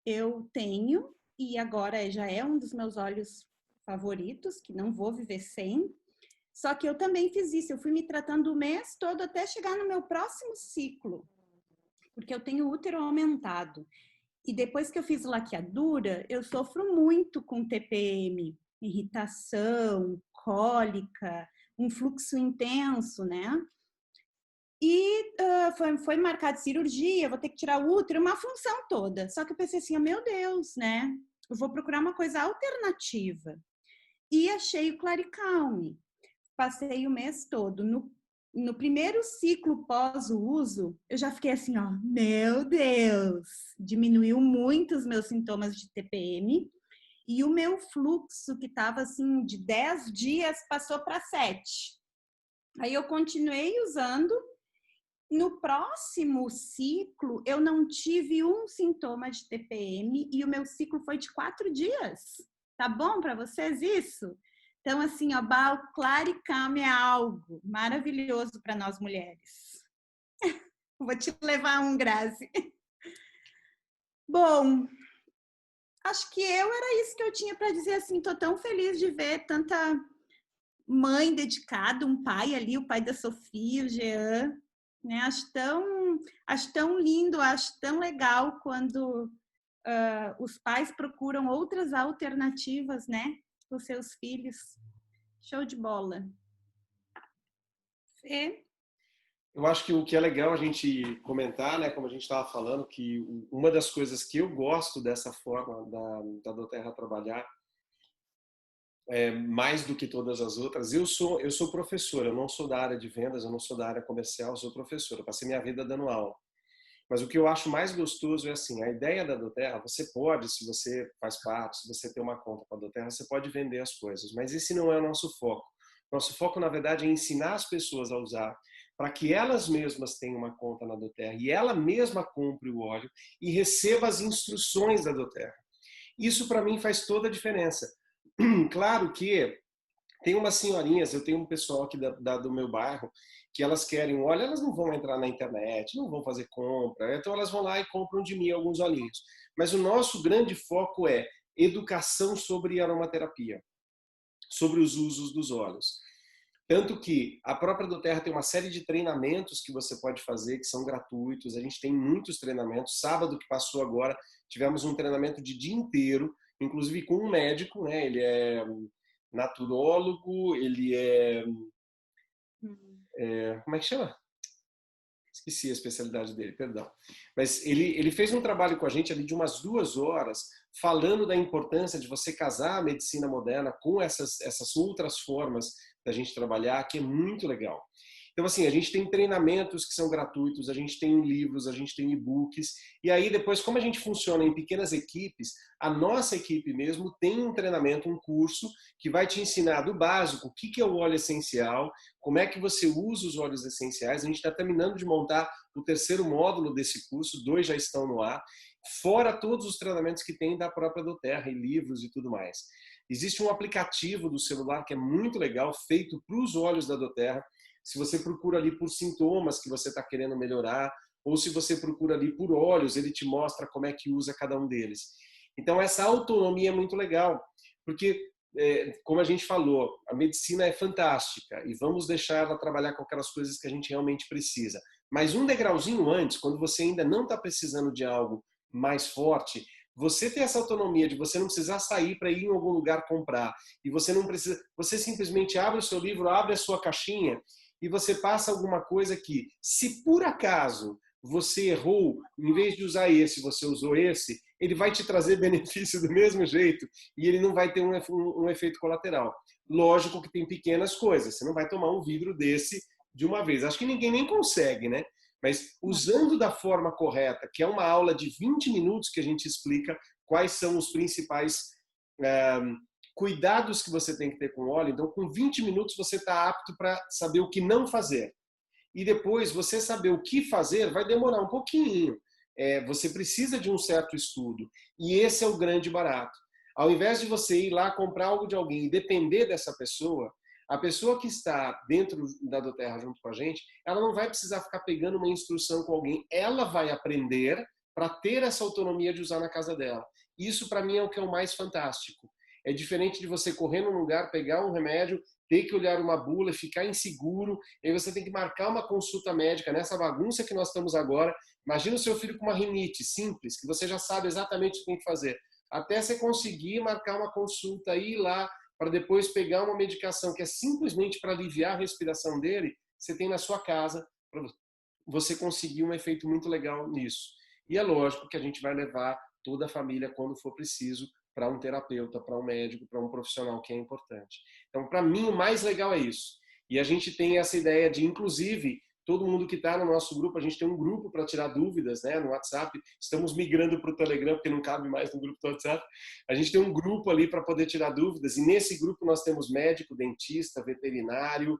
eu tenho e agora já é um dos meus óleos favoritos, que não vou viver sem. Só que eu também fiz isso, eu fui me tratando o mês todo até chegar no meu próximo ciclo, porque eu tenho útero aumentado. E depois que eu fiz laqueadura, eu sofro muito com TPM, irritação, cólica, um fluxo intenso, né? E foi marcada cirurgia, vou ter que tirar o útero, uma função toda. Só que eu pensei assim, meu Deus, né? Eu vou procurar uma coisa alternativa. E achei o Claricalm. Passei o mês todo. No primeiro ciclo pós-uso, eu já fiquei assim, ó, meu Deus! Diminuiu muito os meus sintomas de TPM. E o meu fluxo, que estava assim, de 10 dias, passou para 7. Aí eu continuei usando. No próximo ciclo, eu não tive um sintoma de TPM e o meu ciclo foi de 4 dias. Tá bom para vocês isso? Então, assim, ó, o Claricalm é algo maravilhoso para nós mulheres. Vou te levar um, Grazi. Bom, acho que era isso que eu tinha para dizer, assim, tô tão feliz de ver tanta mãe dedicada, um pai ali, o pai da Sofia, o Jean, né? Acho tão lindo, acho tão legal quando os pais procuram outras alternativas, né, para os seus filhos. Show de bola. Fê? Eu acho que o que é legal a gente comentar, né, como a gente estava falando, que uma das coisas que eu gosto dessa forma da doTERRA trabalhar, mais do que todas as outras, eu sou professor, eu não sou da área de vendas, eu não sou da área comercial, eu sou professor, eu passei minha vida dando aula. Mas o que eu acho mais gostoso é assim, a ideia da doTERRA, você pode, se você faz parte, se você tem uma conta com a doTERRA, você pode vender as coisas, mas esse não é o nosso foco. Nosso foco, na verdade, é ensinar as pessoas a usar, para que elas mesmas tenham uma conta na doTERRA e ela mesma compre o óleo e receba as instruções da doTERRA. Isso para mim faz toda a diferença. Claro que tem umas senhorinhas, eu tenho um pessoal aqui do meu bairro, que elas querem óleo, elas não vão entrar na internet, não vão fazer compra, então elas vão lá e compram de mim alguns olhinhos. Mas o nosso grande foco é educação sobre aromaterapia, sobre os usos dos óleos. Tanto que a própria doTERRA tem uma série de treinamentos que você pode fazer, que são gratuitos. A gente tem muitos treinamentos. Sábado que passou agora, tivemos um treinamento de dia inteiro, inclusive com um médico, né? Ele é naturólogo, ele como é que chama? Esqueci a especialidade dele, perdão. Mas ele fez um trabalho com a gente ali de umas 2 horas, falando da importância de você casar a medicina moderna com essas outras formas da gente trabalhar, que é muito legal. Então, assim, a gente tem treinamentos que são gratuitos, a gente tem livros, a gente tem e-books, e aí depois, como a gente funciona em pequenas equipes, a nossa equipe mesmo tem um treinamento, um curso, que vai te ensinar do básico, o que é o óleo essencial, como é que você usa os óleos essenciais. A gente está terminando de montar o 3º módulo desse curso, 2 já estão no ar, fora todos os treinamentos que tem da própria doTERRA, e livros e tudo mais. Existe um aplicativo do celular que é muito legal, feito para os óleos da doTERRA. Se você procura ali por sintomas que você está querendo melhorar, ou se você procura ali por óleos, ele te mostra como é que usa cada um deles. Então, essa autonomia é muito legal, porque, como a gente falou, a medicina é fantástica e vamos deixar ela trabalhar com aquelas coisas que a gente realmente precisa. Mas um degrauzinho antes, quando você ainda não está precisando de algo mais forte, você ter essa autonomia de você não precisar sair para ir em algum lugar comprar, e você não precisa, você simplesmente abre o seu livro, abre a sua caixinha e você passa alguma coisa que, se por acaso você errou, em vez de usar esse, você usou esse, ele vai te trazer benefício do mesmo jeito e ele não vai ter um efeito colateral. Lógico que tem pequenas coisas, você não vai tomar um vidro desse de uma vez. Acho que ninguém nem consegue, né? Mas usando da forma correta, que é uma aula de 20 minutos que a gente explica quais são os principais cuidados que você tem que ter com o óleo. Então, com 20 minutos você está apto para saber o que não fazer. E depois, você saber o que fazer vai demorar um pouquinho. Você precisa de um certo estudo. E esse é o grande barato. Ao invés de você ir lá comprar algo de alguém e depender dessa pessoa, a pessoa que está dentro da doTERRA junto com a gente, ela não vai precisar ficar pegando uma instrução com alguém. Ela vai aprender para ter essa autonomia de usar na casa dela. Isso, para mim, é o que é o mais fantástico. É diferente de você correr num lugar, pegar um remédio, ter que olhar uma bula, ficar inseguro, e aí você tem que marcar uma consulta médica nessa bagunça que nós estamos agora. Imagina o seu filho com uma rinite simples, que você já sabe exatamente o que tem que fazer. Até você conseguir marcar uma consulta e ir lá, para depois pegar uma medicação que é simplesmente para aliviar a respiração dele, você tem na sua casa, para você conseguir um efeito muito legal nisso. E é lógico que a gente vai levar toda a família, quando for preciso, para um terapeuta, para um médico, para um profissional, que é importante. Então, para mim, o mais legal é isso. E a gente tem essa ideia de, inclusive, todo mundo que está no nosso grupo, a gente tem um grupo para tirar dúvidas, né, no WhatsApp. Estamos migrando para o Telegram, porque não cabe mais no grupo do WhatsApp. A gente tem um grupo ali para poder tirar dúvidas. E nesse grupo nós temos médico, dentista, veterinário.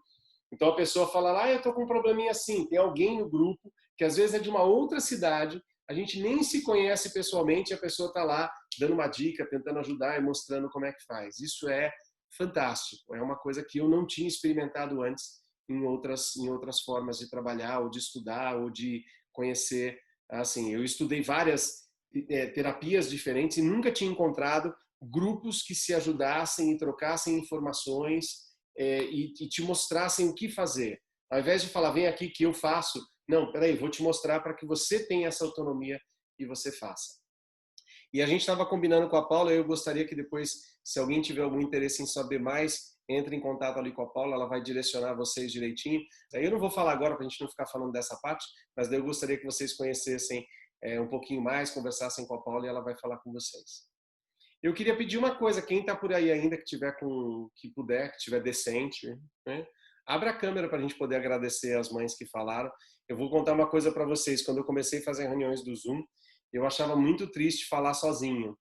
Então, a pessoa fala lá, eu estou com um probleminha assim. Tem alguém no grupo que às vezes é de uma outra cidade, a gente nem se conhece pessoalmente, a pessoa está lá dando uma dica, tentando ajudar e mostrando como é que faz. Isso é fantástico. É uma coisa que eu não tinha experimentado antes em outras formas de trabalhar, ou de estudar, ou de conhecer. Assim, eu estudei várias terapias diferentes e nunca tinha encontrado grupos que se ajudassem e trocassem informações e te mostrassem o que fazer. Ao invés de falar, vem aqui que eu faço, não, peraí, vou te mostrar para que você tenha essa autonomia e você faça. E a gente estava combinando com a Paula, eu gostaria que depois, se alguém tiver algum interesse em saber mais, entre em contato ali com a Paula, ela vai direcionar vocês direitinho. Aí eu não vou falar agora para a gente não ficar falando dessa parte, mas daí eu gostaria que vocês conhecessem um pouquinho mais, conversassem com a Paula e ela vai falar com vocês. Eu queria pedir uma coisa, quem está por aí ainda, que puder, que tiver decente, né? Abra a câmera para a gente poder agradecer as mães que falaram. Eu vou contar uma coisa para vocês. Quando eu comecei a fazer reuniões do Zoom, eu achava muito triste falar sozinho.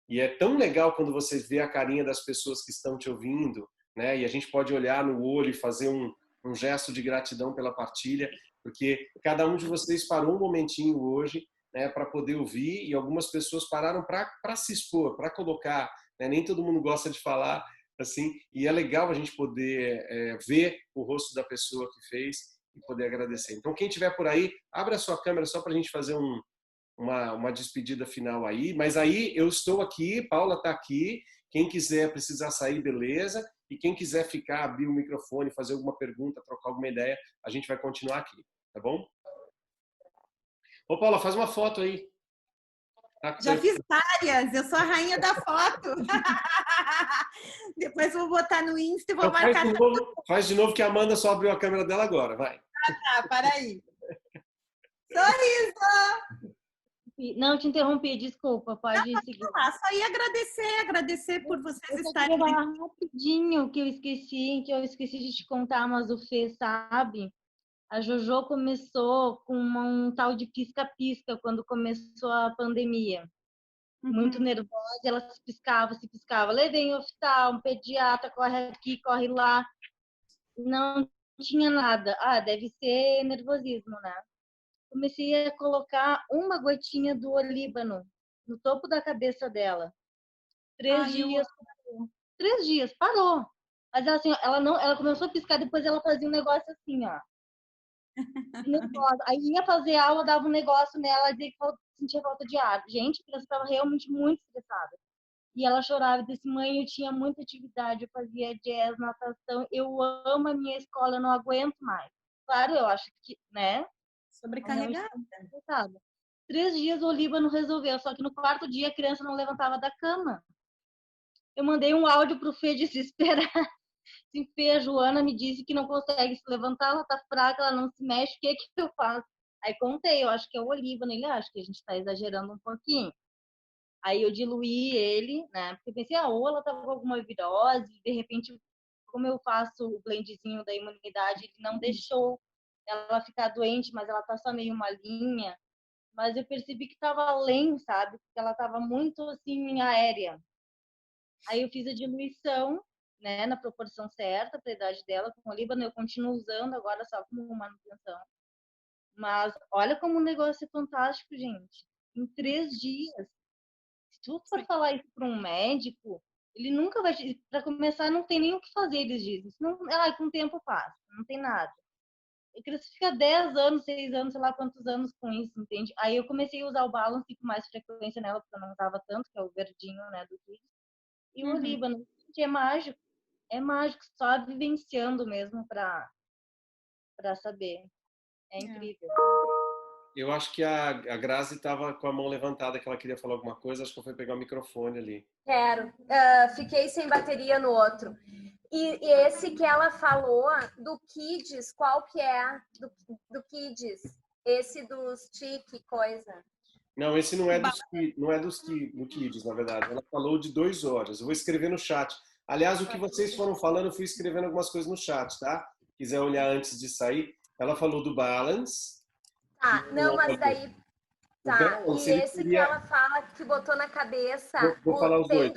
E é tão legal quando você vê a carinha das pessoas que estão te ouvindo, né? E a gente pode olhar no olho e fazer um gesto de gratidão pela partilha, porque cada um de vocês parou um momentinho hoje né, para poder ouvir, e algumas pessoas pararam para se expor, para colocar, né? Nem todo mundo gosta de falar assim, e é legal a gente poder ver o rosto da pessoa que fez e poder agradecer. Então, quem estiver por aí, abra a sua câmera só para a gente fazer uma despedida final aí. Mas aí eu estou aqui, Paula está aqui. Quem quiser precisar sair, beleza. E quem quiser ficar, abrir o microfone, fazer alguma pergunta, trocar alguma ideia, a gente vai continuar aqui, tá bom? Ô, Paula, faz uma foto aí. Tá? Já fiz várias, eu sou a rainha da foto. Depois vou botar no Insta e vou Então, marcar. faz de novo que a Amanda só abriu a câmera dela agora, vai. Tá, para aí. Sorriso! Não te interrompi, desculpa, pode seguir. Só ia agradecer por vocês estarem aqui. Rapidinho que eu esqueci de te contar, mas o Fê sabe. A Jojo começou com um tal de pisca-pisca quando começou a pandemia. Muito nervosa, ela se piscava. Levei em hospital, um pediatra, corre aqui, corre lá. Não tinha nada. Deve ser nervosismo, né? Comecei a colocar uma gotinha do olíbano no topo da cabeça dela. 3 dias. 3 dias, parou. Mas assim, ela começou a piscar, depois ela fazia um negócio assim, ó. Aí ia fazer aula, dava um negócio nela, dizia que sentia falta de ar. Gente, a criança estava realmente muito estressada. E ela chorava e disse: mãe, eu tinha muita atividade, eu fazia jazz, natação, eu amo a minha escola, eu não aguento mais. Claro, eu acho que, né? Sobrecarregada. 3 dias o Líbano resolveu, só que no 4º dia a criança não levantava da cama. Eu mandei um áudio pro Fê desesperado. Assim, Fê, a Joana me disse que não consegue se levantar, ela tá fraca, ela não se mexe, o que eu faço? Aí contei, eu acho que é o olíbano, ele acha que a gente tá exagerando um pouquinho. Aí eu diluí ele, né? Porque eu pensei, ou ela tava com alguma virose, de repente, como eu faço o blendzinho da imunidade, ele não deixou ela ficar doente, mas ela tá só meio malinha. Mas eu percebi que tava além, sabe? Porque ela tava muito, assim, aérea. Aí eu fiz a diluição, né, na proporção certa para a idade dela, com o olíbano. Eu continuo usando agora só como manutenção. Mas olha como o negócio é fantástico, gente. Em 3 dias, se tu for falar isso para um médico, ele nunca vai... Para começar, não tem nem o que fazer, eles dizem. Não, com o tempo passa, não tem nada. Eu queria ficar 10 anos, 6 anos, sei lá quantos anos com isso, entende? Aí eu comecei a usar o Balance com mais frequência nela, porque eu não usava tanto, que é o verdinho, né, do Kids. E o olíbano, é mágico. É mágico, só vivenciando mesmo para saber. É incrível. Eu acho que a Grazi estava com a mão levantada, que ela queria falar alguma coisa, acho que eu fui pegar o microfone ali. Quero. Fiquei sem bateria no outro. E esse que ela falou do Kids, qual que é do Kids? Esse dos tique, coisa. Não, esse não é do Kids, na verdade. Ela falou de 2 horas. Eu vou escrever no chat. Aliás, o que vocês foram falando, eu fui escrevendo algumas coisas no chat, tá? Quiser olhar antes de sair. Ela falou do Balance. Não, mas daí... Tá, e esse que ela fala que botou na cabeça... Vou falar os dois.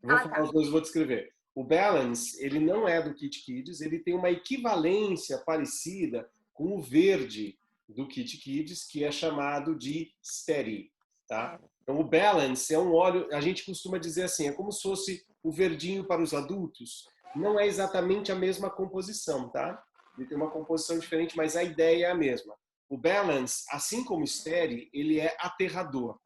Vou falar os dois, vou descrever. O Balance, ele não é do Kit Kids, ele tem uma equivalência parecida com o verde do Kit Kids, que é chamado de Steady, tá? Então, o Balance é um óleo, a gente costuma dizer assim, é como se fosse o verdinho para os adultos. Não é exatamente a mesma composição, tá? Ele tem uma composição diferente, mas a ideia é a mesma. O Balance, assim como o Steady, ele é aterrador.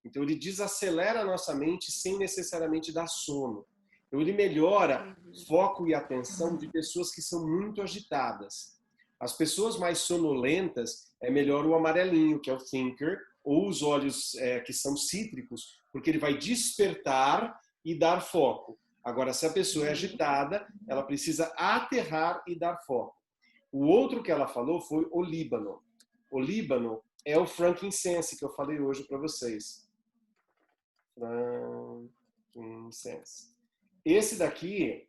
Então, ele desacelera a nossa mente sem necessariamente dar sono. Então, ele melhora foco e atenção de pessoas que são muito agitadas. As pessoas mais sonolentas, é melhor o amarelinho, que é o Thinker, ou os óleos que são cítricos, porque ele vai despertar e dar foco. Agora, se a pessoa é agitada, ela precisa aterrar e dar foco. O outro que ela falou foi o Líbano. O Líbano é o frankincense, que eu falei hoje para vocês. Frankincense. Esse daqui,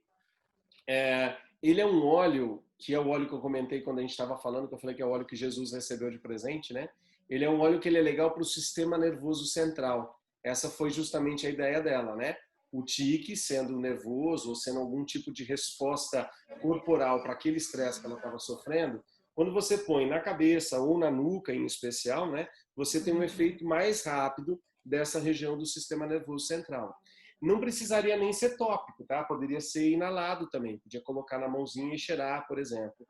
ele é um óleo, que é o óleo que eu comentei quando a gente estava falando, que eu falei que é o óleo que Jesus recebeu de presente, né? Ele é um óleo que ele é legal para o sistema nervoso central. Essa foi justamente a ideia dela, né? O tique, sendo nervoso ou sendo algum tipo de resposta corporal para aquele estresse que ela estava sofrendo, quando você põe na cabeça ou na nuca em especial, né, você tem um efeito mais rápido dessa região do sistema nervoso central. Não precisaria nem ser tópico, tá? Poderia ser inalado também, podia colocar na mãozinha e cheirar, por exemplo.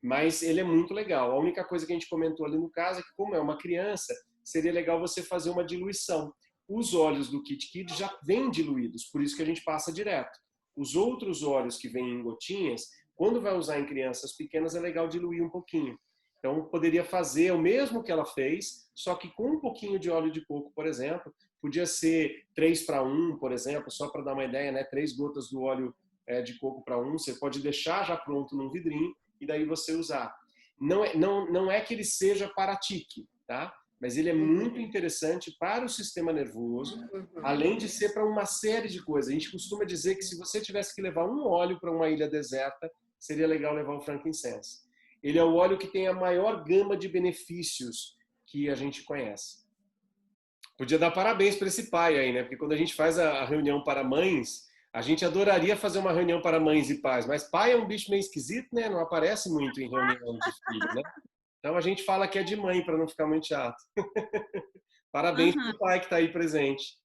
Mas ele é muito legal. A única coisa que a gente comentou ali no caso é que, como é uma criança, seria legal você fazer uma diluição. Os óleos do Kit Kid já vêm diluídos, por isso que a gente passa direto. Os outros óleos que vêm em gotinhas, quando vai usar em crianças pequenas, é legal diluir um pouquinho. Então, poderia fazer o mesmo que ela fez, só que com um pouquinho de óleo de coco, por exemplo. Podia ser 3:1, por exemplo, só para dar uma ideia, né? 3 gotas do óleo de coco para 1. Você pode deixar já pronto num vidrinho e daí você usar. Não é que ele seja para tique, tá? Mas ele é muito interessante para o sistema nervoso, além de ser para uma série de coisas. A gente costuma dizer que se você tivesse que levar um óleo para uma ilha deserta, seria legal levar o frankincense. Ele é o óleo que tem a maior gama de benefícios que a gente conhece. Podia dar parabéns para esse pai aí, né? Porque quando a gente faz a reunião para mães, a gente adoraria fazer uma reunião para mães e pais, mas pai é um bicho meio esquisito, né? Não aparece muito em reunião de filho, né? Então a gente fala que é de mãe para não ficar muito chato. Parabéns para o pai que está aí presente.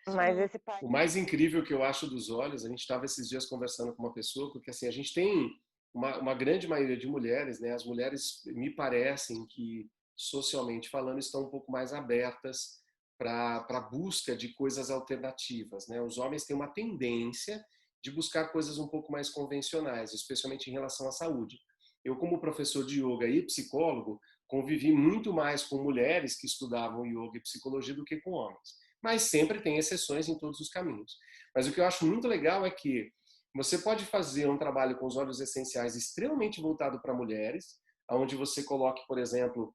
Mas esse pai... O mais incrível que eu acho dos olhos, a gente estava esses dias conversando com uma pessoa, porque assim, a gente tem uma grande maioria de mulheres, né? As mulheres me parecem que, socialmente falando, estão um pouco mais abertas para a busca de coisas alternativas, né? Os homens têm uma tendência de buscar coisas um pouco mais convencionais, especialmente em relação à saúde. Eu, como professor de yoga e psicólogo, convivi muito mais com mulheres que estudavam yoga e psicologia do que com homens. Mas sempre tem exceções em todos os caminhos. Mas o que eu acho muito legal é que você pode fazer um trabalho com os óleos essenciais extremamente voltado para mulheres, onde você coloque, por exemplo,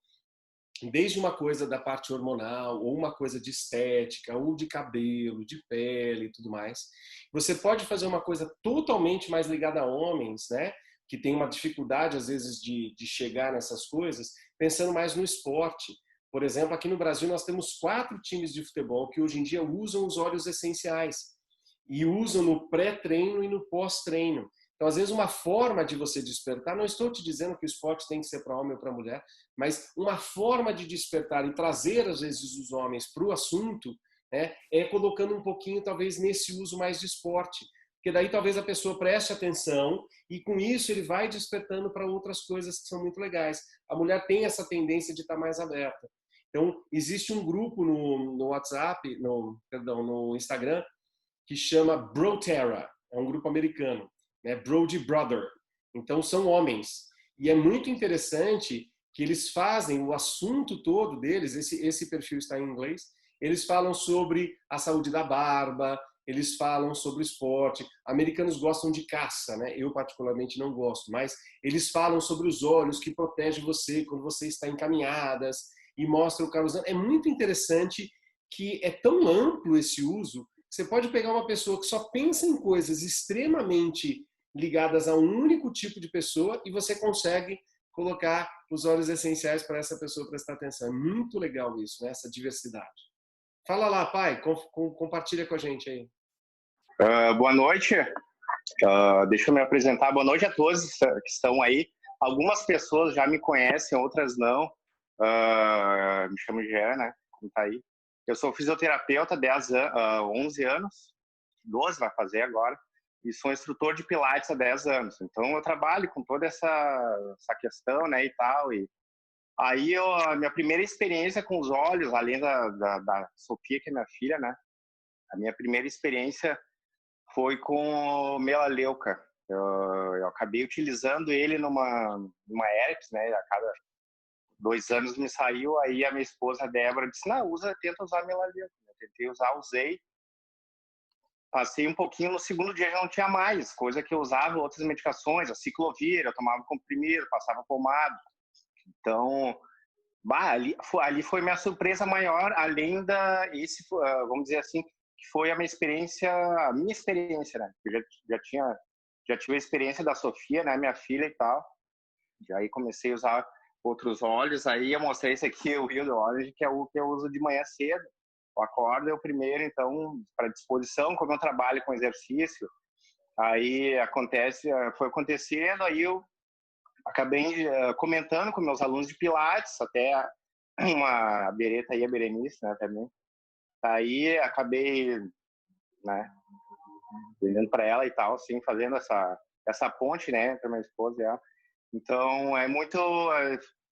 desde uma coisa da parte hormonal, ou uma coisa de estética, ou de cabelo, de pele e tudo mais. Você pode fazer uma coisa totalmente mais ligada a homens, né? Que tem uma dificuldade, às vezes, de chegar nessas coisas, pensando mais no esporte. Por exemplo, aqui no Brasil nós temos 4 times de futebol que hoje em dia usam os óleos essenciais. E usam no pré-treino e no pós-treino. Então, às vezes, uma forma de você despertar, não estou te dizendo que o esporte tem que ser para homem ou para mulher, mas uma forma de despertar e trazer, às vezes, os homens para o assunto, né, é colocando um pouquinho, talvez, nesse uso mais de esporte. Porque daí talvez a pessoa preste atenção e, com isso, ele vai despertando para outras coisas que são muito legais. A mulher tem essa tendência de estar mais aberta. Então, existe um grupo no WhatsApp, no Instagram, que chama Broterra, é um grupo americano, né? Brody Brother. Então são homens. E é muito interessante que eles fazem o assunto todo deles, esse perfil está em inglês, eles falam sobre a saúde da barba, eles falam sobre o esporte. Americanos gostam de caça, né? Eu particularmente não gosto, mas eles falam sobre os olhos que protegem você quando você está em caminhadas e mostram o cara usando. É muito interessante que é tão amplo esse uso. Você pode pegar uma pessoa que só pensa em coisas extremamente ligadas a um único tipo de pessoa e você consegue colocar os óleos essenciais para essa pessoa prestar atenção. É muito legal isso, né? Essa diversidade. Fala lá, pai, compartilha com a gente aí. Boa noite. Deixa eu me apresentar. Boa noite a todos que estão aí. Algumas pessoas já me conhecem, outras não. Me chamo Jean, né? Como tá aí. Eu sou fisioterapeuta há 11 anos, 12 vai fazer agora, e sou instrutor de pilates há 10 anos. Então, eu trabalho com toda essa questão, né, e tal. E aí, a minha primeira experiência com os olhos, além da Sofia, que é minha filha, né, a minha primeira experiência foi com o melaleuca. Eu acabei utilizando ele numa herpes, né, a cada 2 anos me saiu, aí a minha esposa Débora disse, não, tenta usar melaleuca. Eu tentei usar, usei, passei um pouquinho, no segundo dia já não tinha mais, coisa que eu usava outras medicações, a ciclovir, eu tomava comprimido, passava pomada. Então, ali foi minha surpresa maior, além vamos dizer assim, que foi a minha experiência, né? Eu já tive a experiência da Sofia, né, minha filha e tal, e aí comecei a usar outros óleos, aí eu mostrei esse aqui, o Rio do Orange, que é o que eu uso de manhã cedo. Eu acordo, eu primeiro, então, para disposição, como eu trabalho com exercício, aí foi acontecendo, aí eu acabei comentando com meus alunos de Pilates, até uma Bereta aí, a Berenice, né, também. Aí acabei, né, vendendo para ela e tal, assim, fazendo essa ponte, né, entre minha esposa e ela. Então,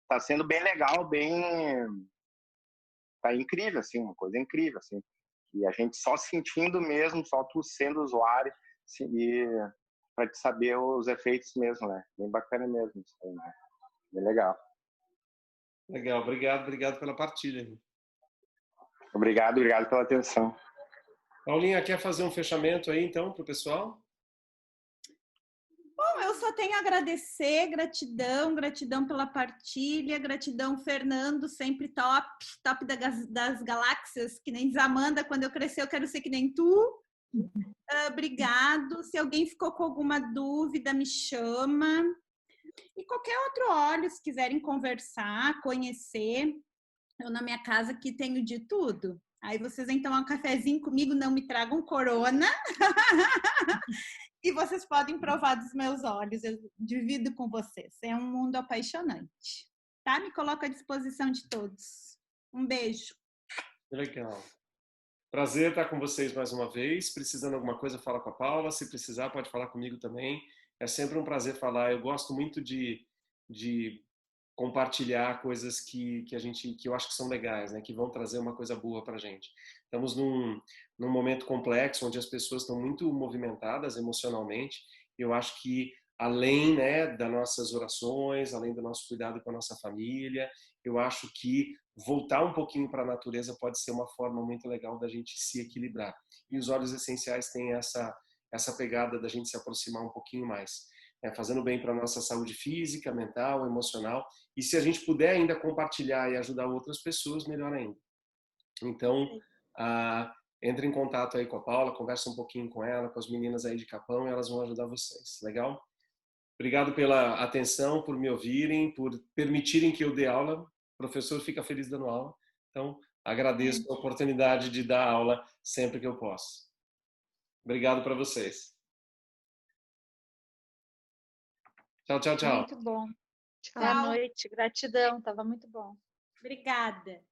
tá sendo bem legal, tá incrível, assim, uma coisa incrível, assim. E a gente só sentindo mesmo, só tu sendo usuário, assim, e para te saber os efeitos mesmo, né? Bem bacana mesmo, isso aí, né? Bem legal. Legal, obrigado pela partilha. Obrigado pela atenção. Paulinha, quer fazer um fechamento aí, então, para o pessoal? Bom, eu só tenho a agradecer, gratidão pela partilha, gratidão, Fernando, sempre top das galáxias, que nem diz Amanda, quando eu crescer eu quero ser que nem tu. Obrigado. Se alguém ficou com alguma dúvida, me chama. E qualquer outro olho, se quiserem conversar, conhecer, eu na minha casa aqui tenho de tudo. Aí vocês vêm tomar um cafezinho comigo, não me tragam corona. E vocês podem provar dos meus olhos, eu divido com vocês. É um mundo apaixonante. Tá? Me coloco à disposição de todos. Um beijo. Legal. Prazer estar com vocês mais uma vez. Precisando de alguma coisa, fala com a Paula. Se precisar, pode falar comigo também. É sempre um prazer falar. Eu gosto muito de compartilhar coisas que eu acho que são legais, né? Que vão trazer uma coisa boa para a gente. Estamos num momento complexo, onde as pessoas estão muito movimentadas emocionalmente. Eu acho que além, né, das nossas orações, além do nosso cuidado com a nossa família, eu acho que voltar um pouquinho para a natureza pode ser uma forma muito legal da gente se equilibrar. E os óleos essenciais têm essa pegada da gente se aproximar um pouquinho mais, né, fazendo bem para a nossa saúde física, mental, emocional. E se a gente puder ainda compartilhar e ajudar outras pessoas, melhor ainda. Então, entre em contato aí com a Paula, conversa um pouquinho com ela, com as meninas aí de Capão, e elas vão ajudar vocês. Legal? Obrigado pela atenção, por me ouvirem, por permitirem que eu dê aula. O professor fica feliz dando aula. Então, agradeço a oportunidade de dar aula sempre que eu posso. Obrigado para vocês. Tchau. Muito bom. Tchau. Boa noite. Gratidão. Tava muito bom. Obrigada.